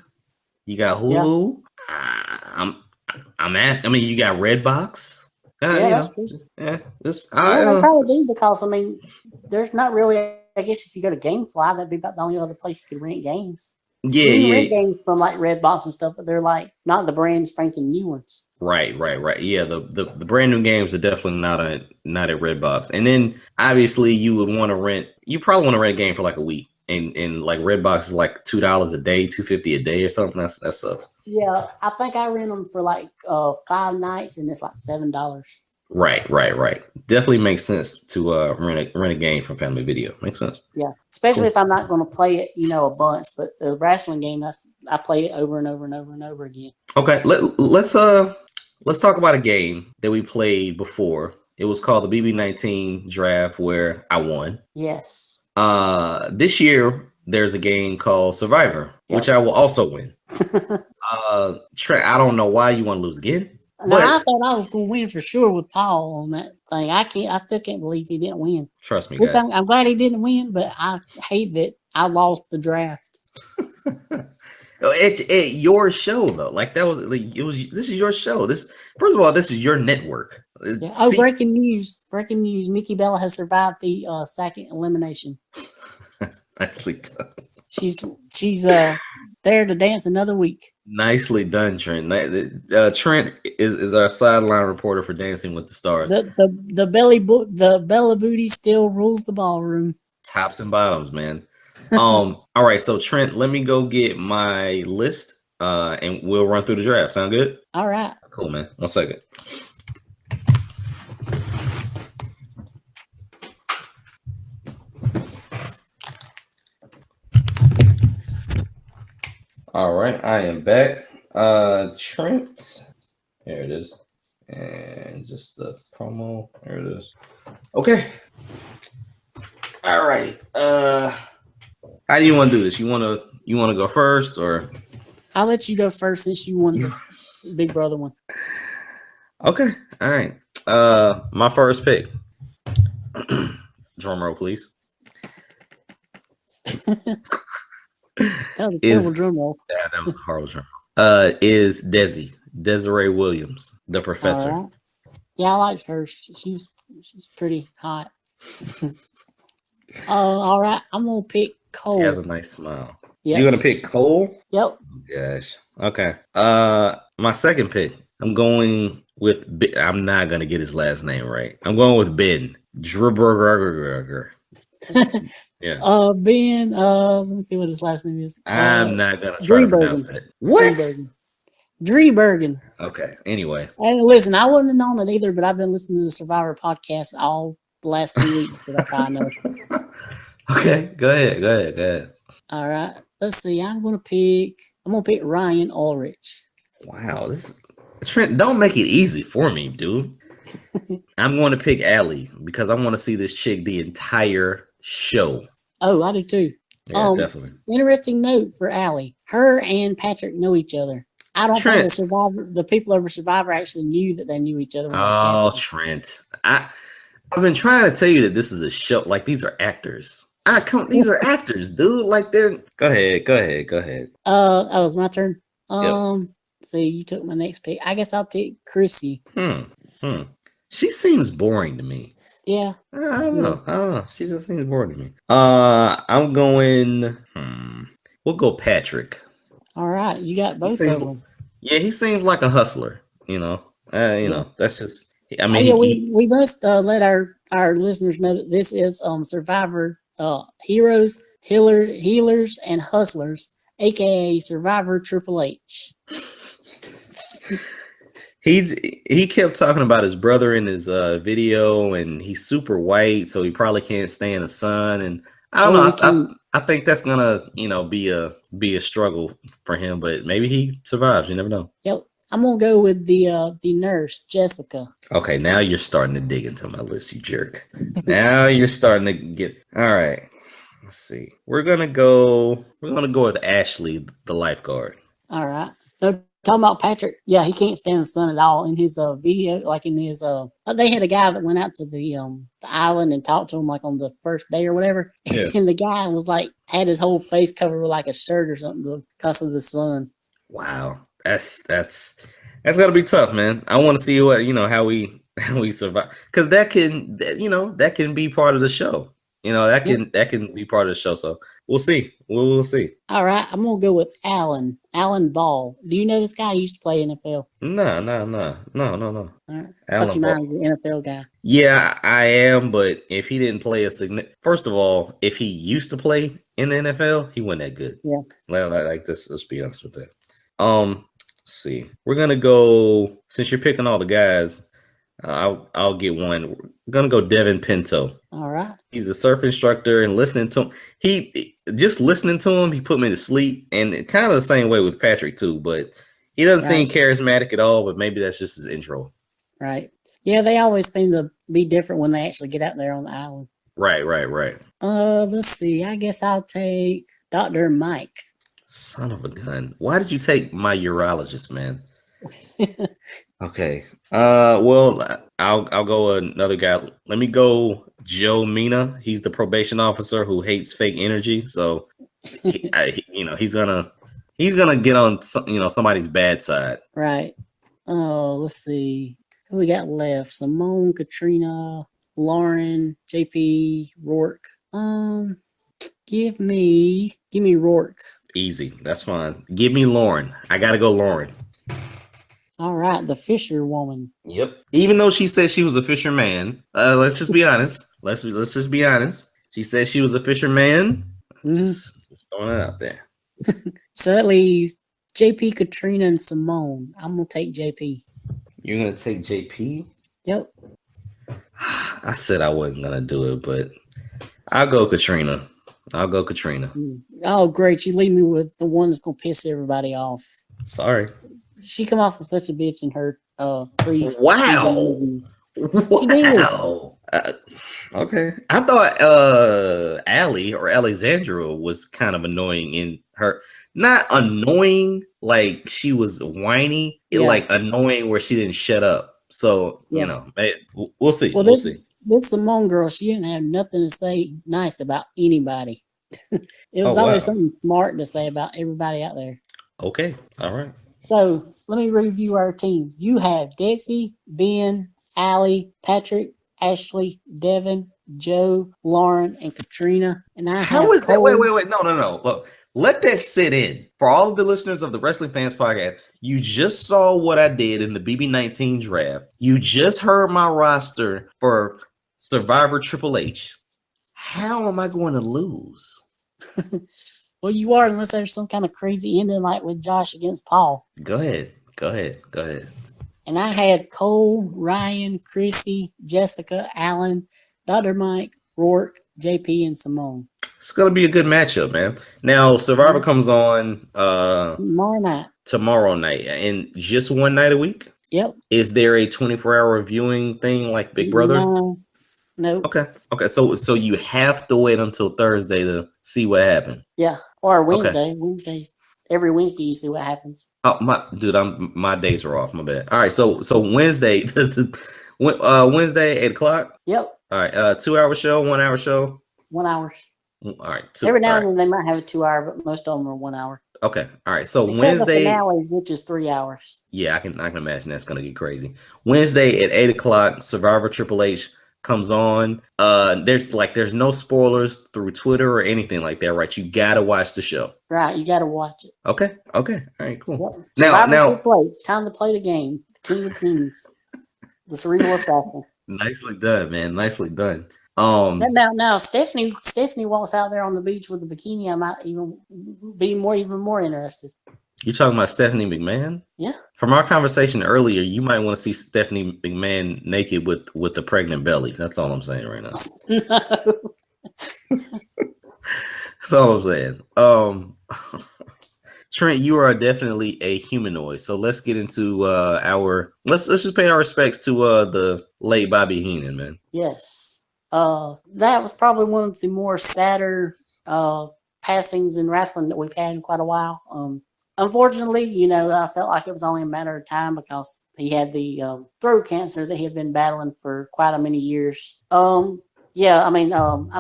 you got Hulu. Yeah. I'm asking. I mean, you got Redbox. That's true. Yeah, they probably do because I mean, there's not really. I guess if you go to GameFly, that'd be about the only other place you could rent games. Yeah, you rent games from Redbox and stuff, but they're not the brand spanking new ones. Right. Yeah, the brand new games are definitely not at Redbox. And then obviously you would want to rent. You probably want to rent a game for a week. And Redbox is $2 a day, $2.50 a day or something. That sucks. Yeah, I think I rent them for 5 nights, and it's $7. Right. Definitely makes sense to rent a game from Family Video. Makes sense. Yeah, especially Cool. if I'm not going to play it, a bunch. But the wrestling game, I played it over and over and over and over again. Okay, let's talk about a game that we played before. It was called the BB19 draft where I won. Yes. This year there's a game called Survivor, which I will also win. Trent, I don't know why you want to lose again. No, I thought I was going to win for sure with Paul on that thing. I still can't believe he didn't win. Trust me, which guys. I'm glad he didn't win, but I hate that I lost the draft. It's your show though. Like that was like this is your show. First of all, this is your network. Yeah. Oh, breaking news. Breaking news. Nikki Bella has survived the second elimination. Nicely done. She's there to dance another week. Nicely done, Trent. Trent is our sideline reporter for Dancing with the Stars. The Bella Booty still rules the ballroom. Tops and bottoms, man. All right, so Trent, let me go get my list, and we'll run through the draft. Sound good? All right. Cool, man. 1 second. All right, I am back. Trent, here it is, and just the promo. There it is. Okay. All right. How do you want to do this? You want to go first, or I'll let you go first since you won the Big Brother one. Okay. All right. My first pick. Drum roll, please. That was a terrible drum roll. Yeah, that was a horrible drum roll. Is Desiree Williams, the professor. Right. Yeah, I liked her. She's pretty hot. All right, I'm gonna pick Cole. She has a nice smile. Yep. You're gonna pick Cole? Yep. Oh, gosh. Okay. My second pick. I'm going with. I'm not gonna get his last name right. I'm going with Ben Dribberger. Yeah. Ben. Let me see what his last name is. I'm not gonna try to pronounce that. What? Driebergen. Okay. Anyway. And listen, I wouldn't have known it either, but I've been listening to the Survivor podcast all the last 2 weeks, so that's how I know. Okay. Go ahead. All right. Let's see. I'm gonna pick Ryan Ulrich. Wow. Trent, don't make it easy for me, dude. I'm going to pick Allie because I want to see this chick the entire show. Oh, I do too. Yeah, definitely. Interesting note for Allie. Her and Patrick know each other. I don't think the people over Survivor actually knew that they knew each other. Oh, Trent. I've been trying to tell you that this is a show. Like, these are actors. These are actors, dude. Like, they're. Go ahead. Oh, it's my turn. Yep. So you took my next pick. I guess I'll take Chrissy. She seems boring to me. Yeah. I don't know. She just seems boring to me. I'm going. We'll go Patrick. All right, you got both of them. Yeah, he seems like a hustler. You know. That's just. I mean, we must let our listeners know that this is Survivor heroes, healers, and hustlers, aka Survivor Triple H. He kept talking about his brother in his video, and he's super white, so he probably can't stand the sun. And I don't know. I think that's gonna be a struggle for him, but maybe he survives. You never know. Yep, I'm gonna go with the nurse Jessica. Okay, now you're starting to dig into my list, you jerk. Now you're starting to get. All right, let's see. We're gonna go with Ashley, the lifeguard. All right. No, talking about Patrick. Yeah, he can't stand the sun at all. In his video, like in his they had a guy that went out to the island and talked to him like on the first day or whatever. Yeah. And the guy was like had his whole face covered with like a shirt or something because of the sun. Wow, that's gotta be tough, man. I want to see what how we survive, because that can be part of the show. That can be part of the show. So we'll see. We'll see. All right, I'm gonna go with Alan Ball. Do you know this guy? He used to play NFL. No. All right. I thought you might be an NFL guy. Yeah, I am. But if he didn't play first of all, if he used to play in the NFL, he wasn't that good. Yeah. Like this. Let's be honest with that. Let's see. We're gonna go, since you're picking all the guys. I'll get one. I'm gonna go Devin Pinto. All right. He's a surf instructor, and listening to him, he put me to sleep. And kind of the same way with Patrick too, but he doesn't seem charismatic at all. But maybe that's just his intro. Right. Yeah, they always seem to be different when they actually get out there on the island. Right. Let's see. I guess I'll take Dr. Mike. Son of a gun. Why did you take my urologist, man? Okay. Well, I'll go another guy. Let me go Joe Mina. He's the probation officer who hates fake energy. So, he's gonna get on somebody's bad side. Right. Let's see. Who we got left? Simone, Katrina, Lauren, JP, Rourke. Give me Rourke. Easy. That's fine. Give me Lauren. I gotta go Lauren. All right, the Fisher woman. Yep. Even though she said she was a fisherman, let's just be honest. Let's just be honest. She said she was a fisherman. Just throwing it out there. So that leaves JP, Katrina, and Simone. I'm gonna take JP. You're gonna take JP? Yep. I said I wasn't gonna do it, but I'll go Katrina. Oh, great! You leave me with the one that's gonna piss everybody off. Sorry. She come off with such a bitch in her pre. Wow. Okay. I thought Allie or Alexandra was kind of annoying in her. Not annoying like she was whiny, like annoying where she didn't shut up. So, we'll see. Well, we'll see. This Simone girl, she didn't have nothing to say nice about anybody. It was always something smart to say about everybody out there. Okay. All right. So let me review our team. You have Desi, Ben, Allie, Patrick, Ashley, Devin, Joe, Lauren, and Katrina. And I How is that? Wait. No. Look, let that sit in. For all of the listeners of the Wrestling Fans Podcast, you just saw what I did in the BB19 draft. You just heard my roster for Survivor Triple H. How am I going to lose? Well, you are, unless there's some kind of crazy ending like with Josh against Paul. Go ahead. And I had Cole, Ryan, Chrissy, Jessica, Alan, Dr. Mike, Rourke, JP, and Simone. It's going to be a good matchup, man. Now, Survivor comes on tomorrow night. And just one night a week? Yep. Is there a 24-hour viewing thing like Big Brother? No. Okay. So you have to wait until Thursday to see what happened. Yeah. Or Wednesday. Okay. Every Wednesday you see what happens. Oh my days are off. My bad. All right. So Wednesday, Wednesday 8:00. Yep. All right. 2-hour show, 1 hour show. 1 hour. All right. Every now and then they might have a 2 hour, but most of them are 1 hour. Okay. All right. So Except Wednesday, the finale, which is 3 hours. Yeah, I can imagine that's gonna get crazy. Wednesday at 8:00, Survivor Triple H comes on. There's no spoilers through Twitter or anything like that, right? You gotta watch the show. Right, you gotta watch it. Okay. All right, cool. Yep. Now it's time to play the game. The King of Kings. The Cerebral Assassin. Nicely done, man. Nicely done. Now Stephanie walks out there on the beach with a bikini. I might even be even more interested. You talking about Stephanie McMahon? Yeah. From our conversation earlier, you might want to see Stephanie McMahon naked with the pregnant belly. That's all I'm saying right now. No. That's all I'm saying. Trent, you are definitely a humanoid. So let's get into let's just pay our respects to the late Bobby Heenan, man. Yes. That was probably one of the more sadder passings in wrestling that we've had in quite a while. Unfortunately, I felt like it was only a matter of time because he had the throat cancer that he had been battling for quite a many years. I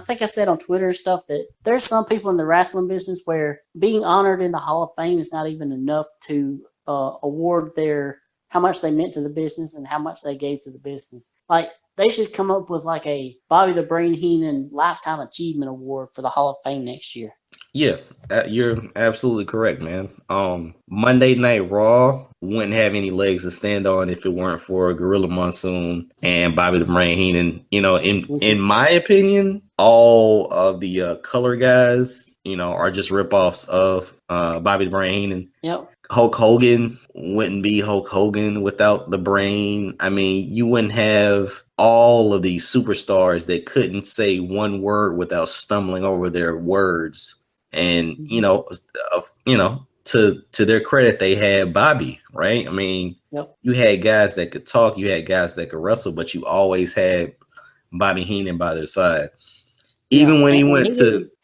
think I said on Twitter and stuff that there's some people in the wrestling business where being honored in the Hall of Fame is not even enough to award how much they meant to the business and how much they gave to the business. Like, they should come up with like a Bobby the Brain Heenan Lifetime Achievement Award for the Hall of Fame next year. Yeah, you're absolutely correct, man. Monday Night Raw wouldn't have any legs to stand on if it weren't for Gorilla Monsoon and Bobby the Brain Heenan. You know, in my opinion, all of the color guys, are just ripoffs of Bobby the Brain Heenan. Yep. Hulk Hogan wouldn't be Hulk Hogan without the brain. I mean, you wouldn't have all of these superstars that couldn't say one word without stumbling over their words. And to their credit, they had Bobby, right? I mean, You had guys that could talk, you had guys that could wrestle, but you always had Bobby Heenan by their side. Even when he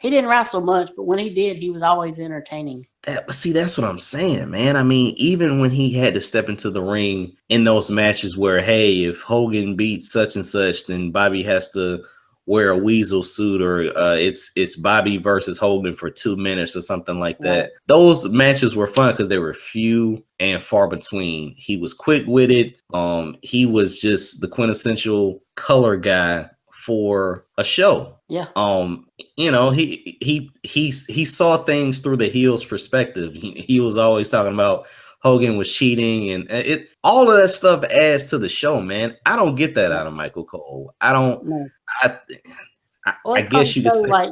didn't wrestle much, but when he did, he was always entertaining. But see, that's what I'm saying, man. I mean, even when he had to step into the ring in those matches where, hey, if Hogan beats such and such, then Bobby has to wear a weasel suit, or it's Bobby versus Hogan for 2 minutes or something like that. Those matches were fun because they were few and far between. He was quick-witted. He was just the quintessential color guy for a show. Yeah. He saw things through the heel's perspective. He was always talking about Hogan was cheating, and all of that stuff adds to the show, man. I don't get that out of Michael Cole. I don't. No. I guess you could say, like,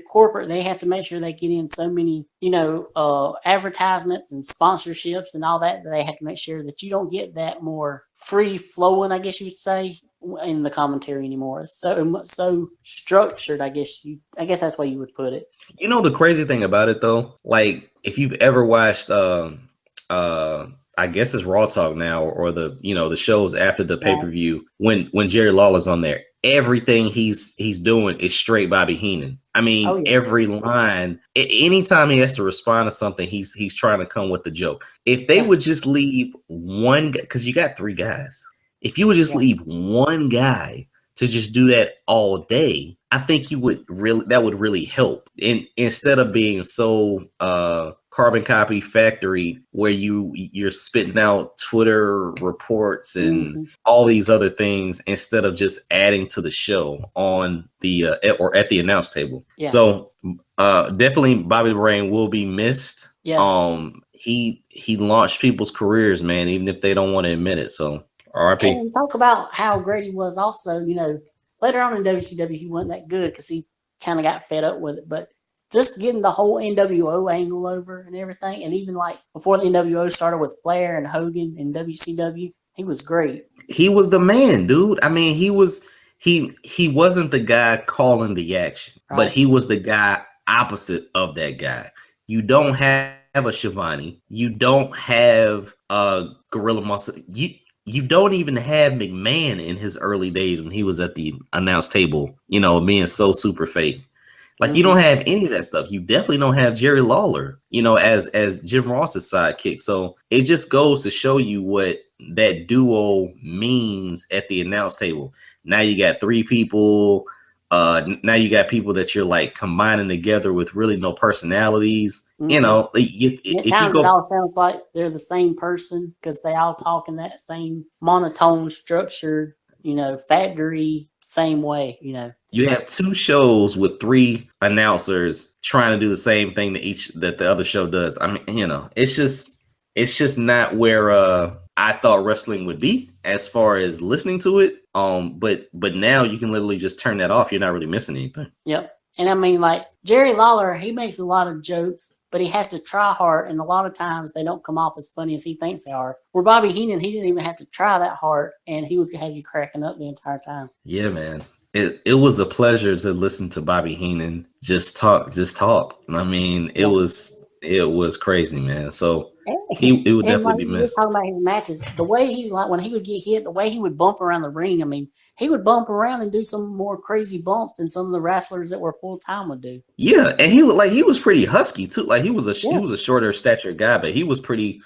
corporate, they have to make sure they get in so many, advertisements and sponsorships and all that. They have to make sure that you don't get that more free flowing, I guess you would say, in the commentary anymore. It's so structured, I guess that's why you would put it. The crazy thing about it though, like if you've ever watched I guess it's Raw Talk now, or the the shows after the pay-per-view, when Jerry Lawler's on there, everything he's doing is straight Bobby Heenan. I mean, every line, anytime he has to respond to something, he's trying to come with the joke. If they would just leave one, because you got 3 guys. If you would just leave one guy to just do that all day, I think that would really help. Instead of being so carbon copy factory where you're spitting out Twitter reports and all these other things instead of just adding to the show on the or at the announce table. Yeah. So definitely Bobby the Brain will be missed. Yeah. He launched people's careers, man, even if they don't want to admit it. So RIP. And talk about how great he was also, later on in WCW, he wasn't that good because he kind of got fed up with it. But just getting the whole NWO angle over and everything, and even like before the NWO started with Flair and Hogan and WCW, he was great. He was the man, dude. I mean, he wasn't the guy calling the action, right, but he was the guy opposite of that guy. You don't have a Shivani. You don't have a Gorilla Monsoon. You don't even have McMahon in his early days when he was at the announce table, being so super fake. Like, you don't have any of that stuff. You definitely don't have Jerry Lawler, as Jim Ross's sidekick. So it just goes to show you what that duo means at the announce table. Now you got 3 people. Now you got people that you're like combining together with really no personalities. It all sounds like they're the same person because they all talk in that same monotone, structured, factory, same way. You have 2 shows with 3 announcers trying to do the same thing that the other show does. I mean, it's just not where I thought wrestling would be as far as listening to it. But now you can literally just turn that off. You're not really missing anything. Yep. And I mean, like Jerry Lawler, he makes a lot of jokes, but he has to try hard, and a lot of times they don't come off as funny as he thinks they are. Where Bobby Heenan, he didn't even have to try that hard, and he would have you cracking up the entire time. Yeah, man. It was a pleasure to listen to Bobby Heenan just talk. I mean, it was crazy, man. So it would definitely be missed. Talking about his matches, the way he, like when he would get hit, the way he would bump around the ring. I mean, he would bump around and do some more crazy bumps than some of the wrestlers that were full time would do. Yeah, and he was pretty husky too. Like he was a shorter stature guy, but he was pretty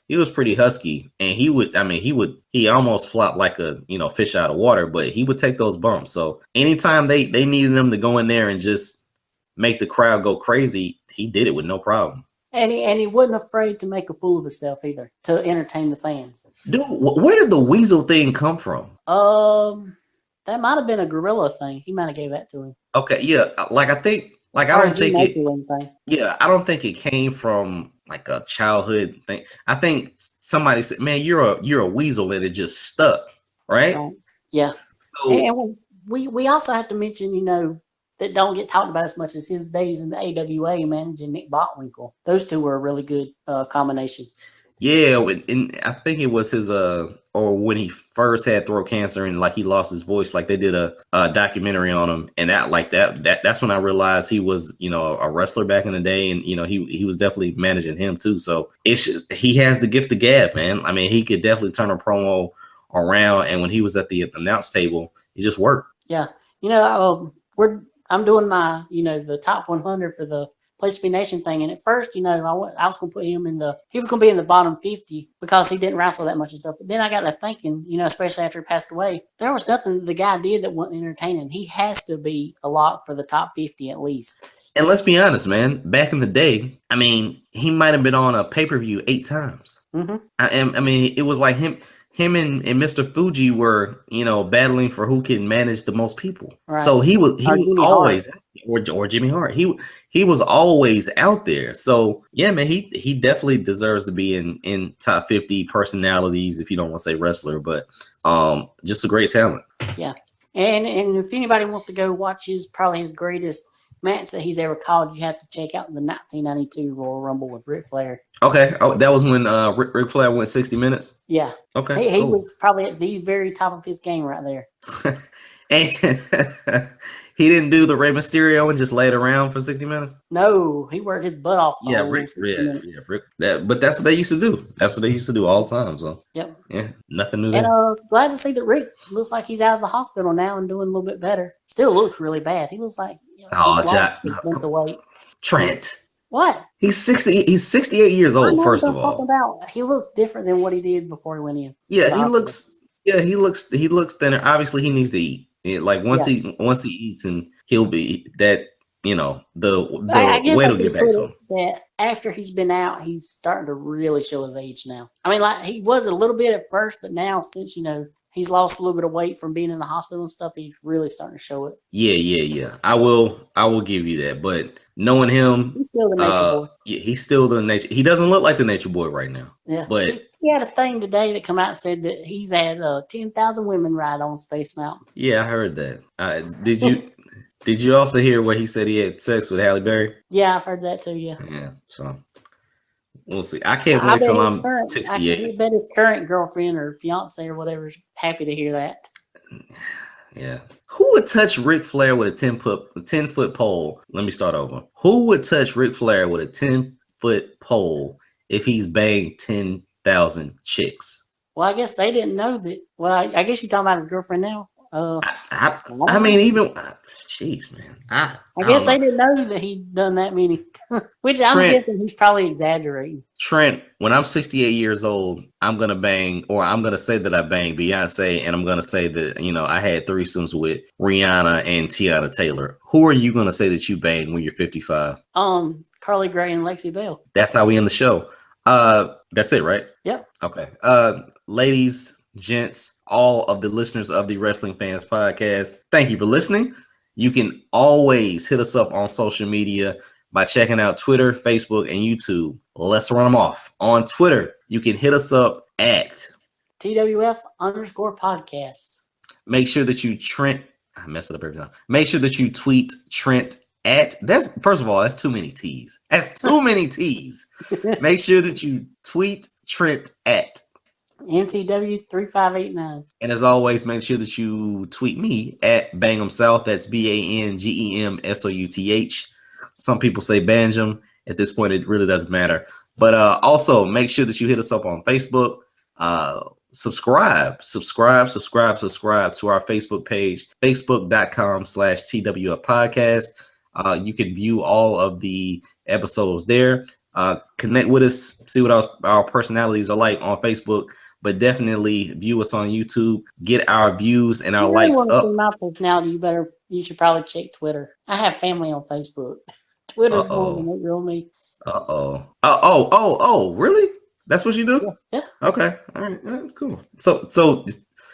husky, and he almost flopped like a fish out of water, but he would take those bumps. So anytime they needed him to go in there and just make the crowd go crazy, he did it with no problem. And he wasn't afraid to make a fool of himself either to entertain the fans. Dude, where did the weasel thing come from? That might have been a gorilla thing. He might have gave that to him. Okay, yeah. Like I think Like I Or don't think it. anything. Yeah, I don't think it came from like a childhood thing. I think somebody said, "Man, you're a weasel," and it just stuck, right? Yeah. So and we also have to mention, that don't get talked about as much as his days in the AWA managing Nick Botwinkle. Those two were a really good combination. yeah, and I think it was his or when he first had throat cancer and like he lost his voice, like they did a documentary on him, and that's when I realized he was a wrestler back in the day, and he was definitely managing him too. So he has the gift of gab, man. I mean, he could definitely turn a promo around, and when he was at the announce table, it just worked. Yeah, I'm doing my the top 100 for the Place to Be Nation thing, and at first, I was going to put him he was going to be in the bottom 50 because he didn't wrestle that much and stuff. But then I got to thinking, especially after he passed away, there was nothing the guy did that wasn't entertaining. He has to be a lot for the top 50 at least. And let's be honest, man. Back in the day, I mean, he might have been on a pay-per-view 8 times. Mm-hmm. I mean, it was like him and Mr. Fuji were, battling for who can manage the most people. Right. So he was always or Jimmy Hart. He was always out there. So yeah, man, he definitely deserves to be in top 50 personalities, if you don't want to say wrestler, but just a great talent. Yeah. And if anybody wants to go watch probably his greatest match that he's ever called, you have to check out the 1992 Royal Rumble with Ric Flair. Okay. Oh, that was when Ric Flair went 60 minutes? Yeah. Okay. He was probably at the very top of his game right there. And he didn't do the Rey Mysterio and just lay it around for 60 minutes? No, he worked his butt off. Rick. But that's what they used to do. That's what they used to do all the time. So yep. Yeah, nothing new. And glad to see that Rick looks like he's out of the hospital now and doing a little bit better. Still looks really bad. He looks like the weight. Trent. What? He's 60. He's 68 years old. First of all, he looks different than what he did before he went in. Yeah, he looks. Yeah, he looks thinner. Obviously, he needs to eat. Like once he eats, and he'll be that. The weight will get back to him. That after he's been out, he's starting to really show his age now. I mean, like he was a little bit at first, but now since he's lost a little bit of weight from being in the hospital and stuff, he's really starting to show it. Yeah. I will give you that. But knowing him, he's still the nature boy. Yeah, he's still the nature. He doesn't look like the nature boy right now. Yeah, but he had a thing today that come out and said that he's had 10,000 women ride on Space Mountain. Yeah, I heard that. Did you? Did you also hear what he said he had sex with Halle Berry? Yeah, I've heard that too. Yeah. Yeah. So we'll see. I can't wait till I'm 68. I bet his current girlfriend or fiance or whatever is happy to hear that. Yeah. Who would touch Ric Flair with a 10-foot pole? Let me start over. Who would touch Ric Flair with a 10-foot pole if he's banged 10,000 chicks? Well, I guess they didn't know that. Well, I guess you're talking about his girlfriend now. I mean, even jeez, man. I guess they didn't know that he'd done that many. Which I'm guessing he's probably exaggerating. Trent, when I'm 68 years old, I'm gonna bang, or I'm gonna say that I banged Beyonce, and I'm gonna say that I had threesomes with Rihanna and Tiana Taylor. Who are you gonna say that you banged when you're 55? Carly Gray and Lexi Bell. That's how we end the show. That's it, right? Yep. Okay. Ladies, gents, all of the listeners of the Wrestling Fans Podcast, thank you for listening. You can always hit us up on social media by checking out Twitter, Facebook, and YouTube. Let's run them off. On Twitter, you can hit us up at TWF_podcast. Make sure that you I mess it up every time. Make sure that you tweet Trent at first of all, that's too many T's. That's too many T's. Make sure that you tweet Trent at NCW3589. And as always, make sure that you tweet me at Bangham South. That's BANGEMSOUTH. Some people say Banjum. At this point, it really doesn't matter. But also make sure that you hit us up on Facebook. Subscribe to our Facebook page, facebook.com/TWF podcast. You can view all of the episodes there. Connect with us, see what our personalities are like on Facebook. But definitely view us on YouTube. Get our views and our likes up. My personality, you should probably check Twitter. I have family on Facebook. Twitter's more than real me. Oh, really? That's what you do? Yeah. Okay. All right. That's cool. So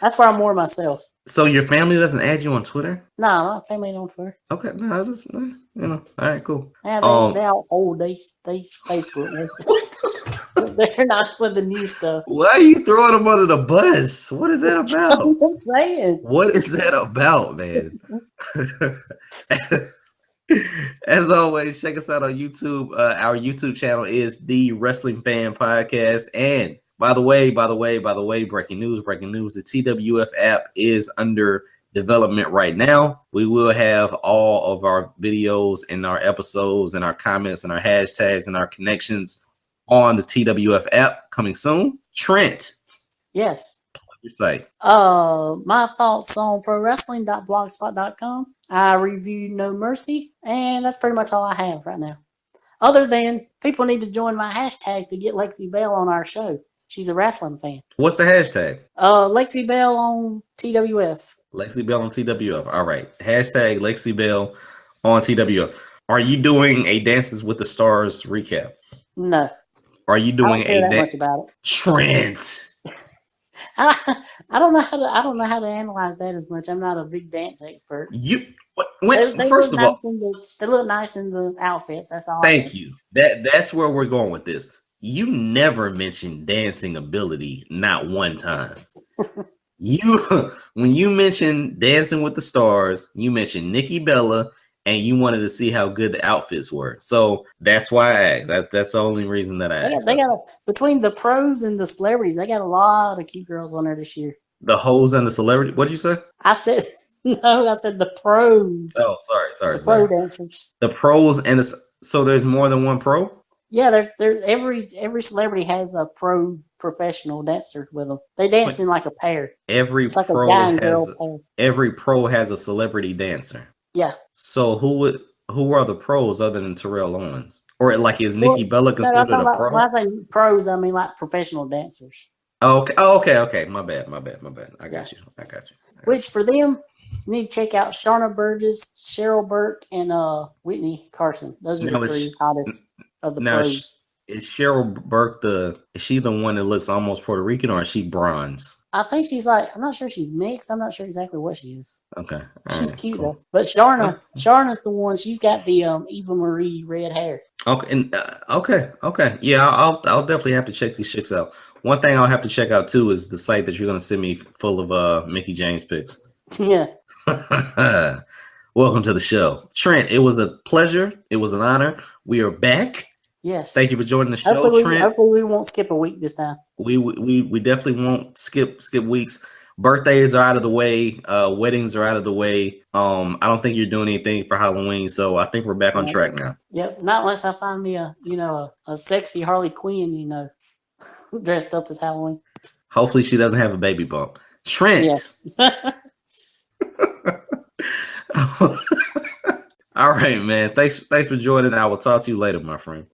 That's where I'm more myself. So your family doesn't add you on Twitter? No, my family ain't on Twitter. Okay, no, it's just, you know, all right, cool. Yeah, they all old. They Facebook. They're not with the new stuff. Why are you throwing them under the bus? What is that about? I'm just saying. What is that about, man? As always, check us out on YouTube. Our YouTube channel is The Wrestling Fan Podcast. And by the way, breaking news. The TWF app is under development right now. We will have all of our videos and our episodes and our comments and our hashtags and our connections on the TWF app coming soon. Trent. Yes. Your site. My thoughts on prowrestling.blogspot.com. I review No Mercy, and that's pretty much all I have right now. Other than people need to join my hashtag to get Lexi Bell on our show. She's a wrestling fan. What's the hashtag? Lexi Bell on TWF. Lexi Bell on TWF. All right. Hashtag Lexi Bell on TWF. Are you doing a Dances with the Stars recap? No. Are you doing I don't care that much about it? Trent. I don't know how to analyze that as much. I'm not a big dance expert. First of all, they look nice in the outfits. That's all. Thank you. That's where we're going with this. You never mentioned dancing ability, not one time. When you mentioned Dancing with the Stars, you mentioned Nikki Bella, and you wanted to see how good the outfits were. So that's why I asked. That's the only reason that I asked. They got between the pros and the celebrities, they got a lot of cute girls on there this year. The hoes and the celebrity. What did you say? I said no. I said the pros. Oh, sorry. Pro dancers. The pros and so there's more than one pro. Yeah, every celebrity has a professional dancer with them. They dance in like a pair. Every pro has a celebrity dancer. Yeah. So who are the pros other than Terrell Owens? Or like is Nikki Bella considered a pro? When I say pros, I mean like professional dancers. Okay. My bad. I got you. Which for them, you need to check out Sharna Burgess, Cheryl Burke, and Whitney Carson. Those are the three hottest of the pros. Is Cheryl Burke is she the one that looks almost Puerto Rican, or is she bronze? I think she's I'm not sure she's mixed. I'm not sure exactly what she is. Okay. She's cute though. But Sharna's the one. She's got the Eva Marie red hair. Okay. And okay. Yeah, I'll definitely have to check these chicks out. One thing I'll have to check out too is the site that you're gonna send me full of Mickie James pics. Yeah. Welcome to the show. Trent, it was a pleasure. It was an honor. We are back. Yes. Thank you for joining the show, Trent. Hopefully we won't skip a week this time. We definitely won't skip weeks. Birthdays are out of the way. Weddings are out of the way. I don't think you're doing anything for Halloween, so I think we're back on track now. Yep. Not unless I find me a sexy Harley Quinn, dressed up as Halloween. Hopefully she doesn't have a baby bump. Trent. Yeah. All right, man. Thanks for joining. I will talk to you later, my friend.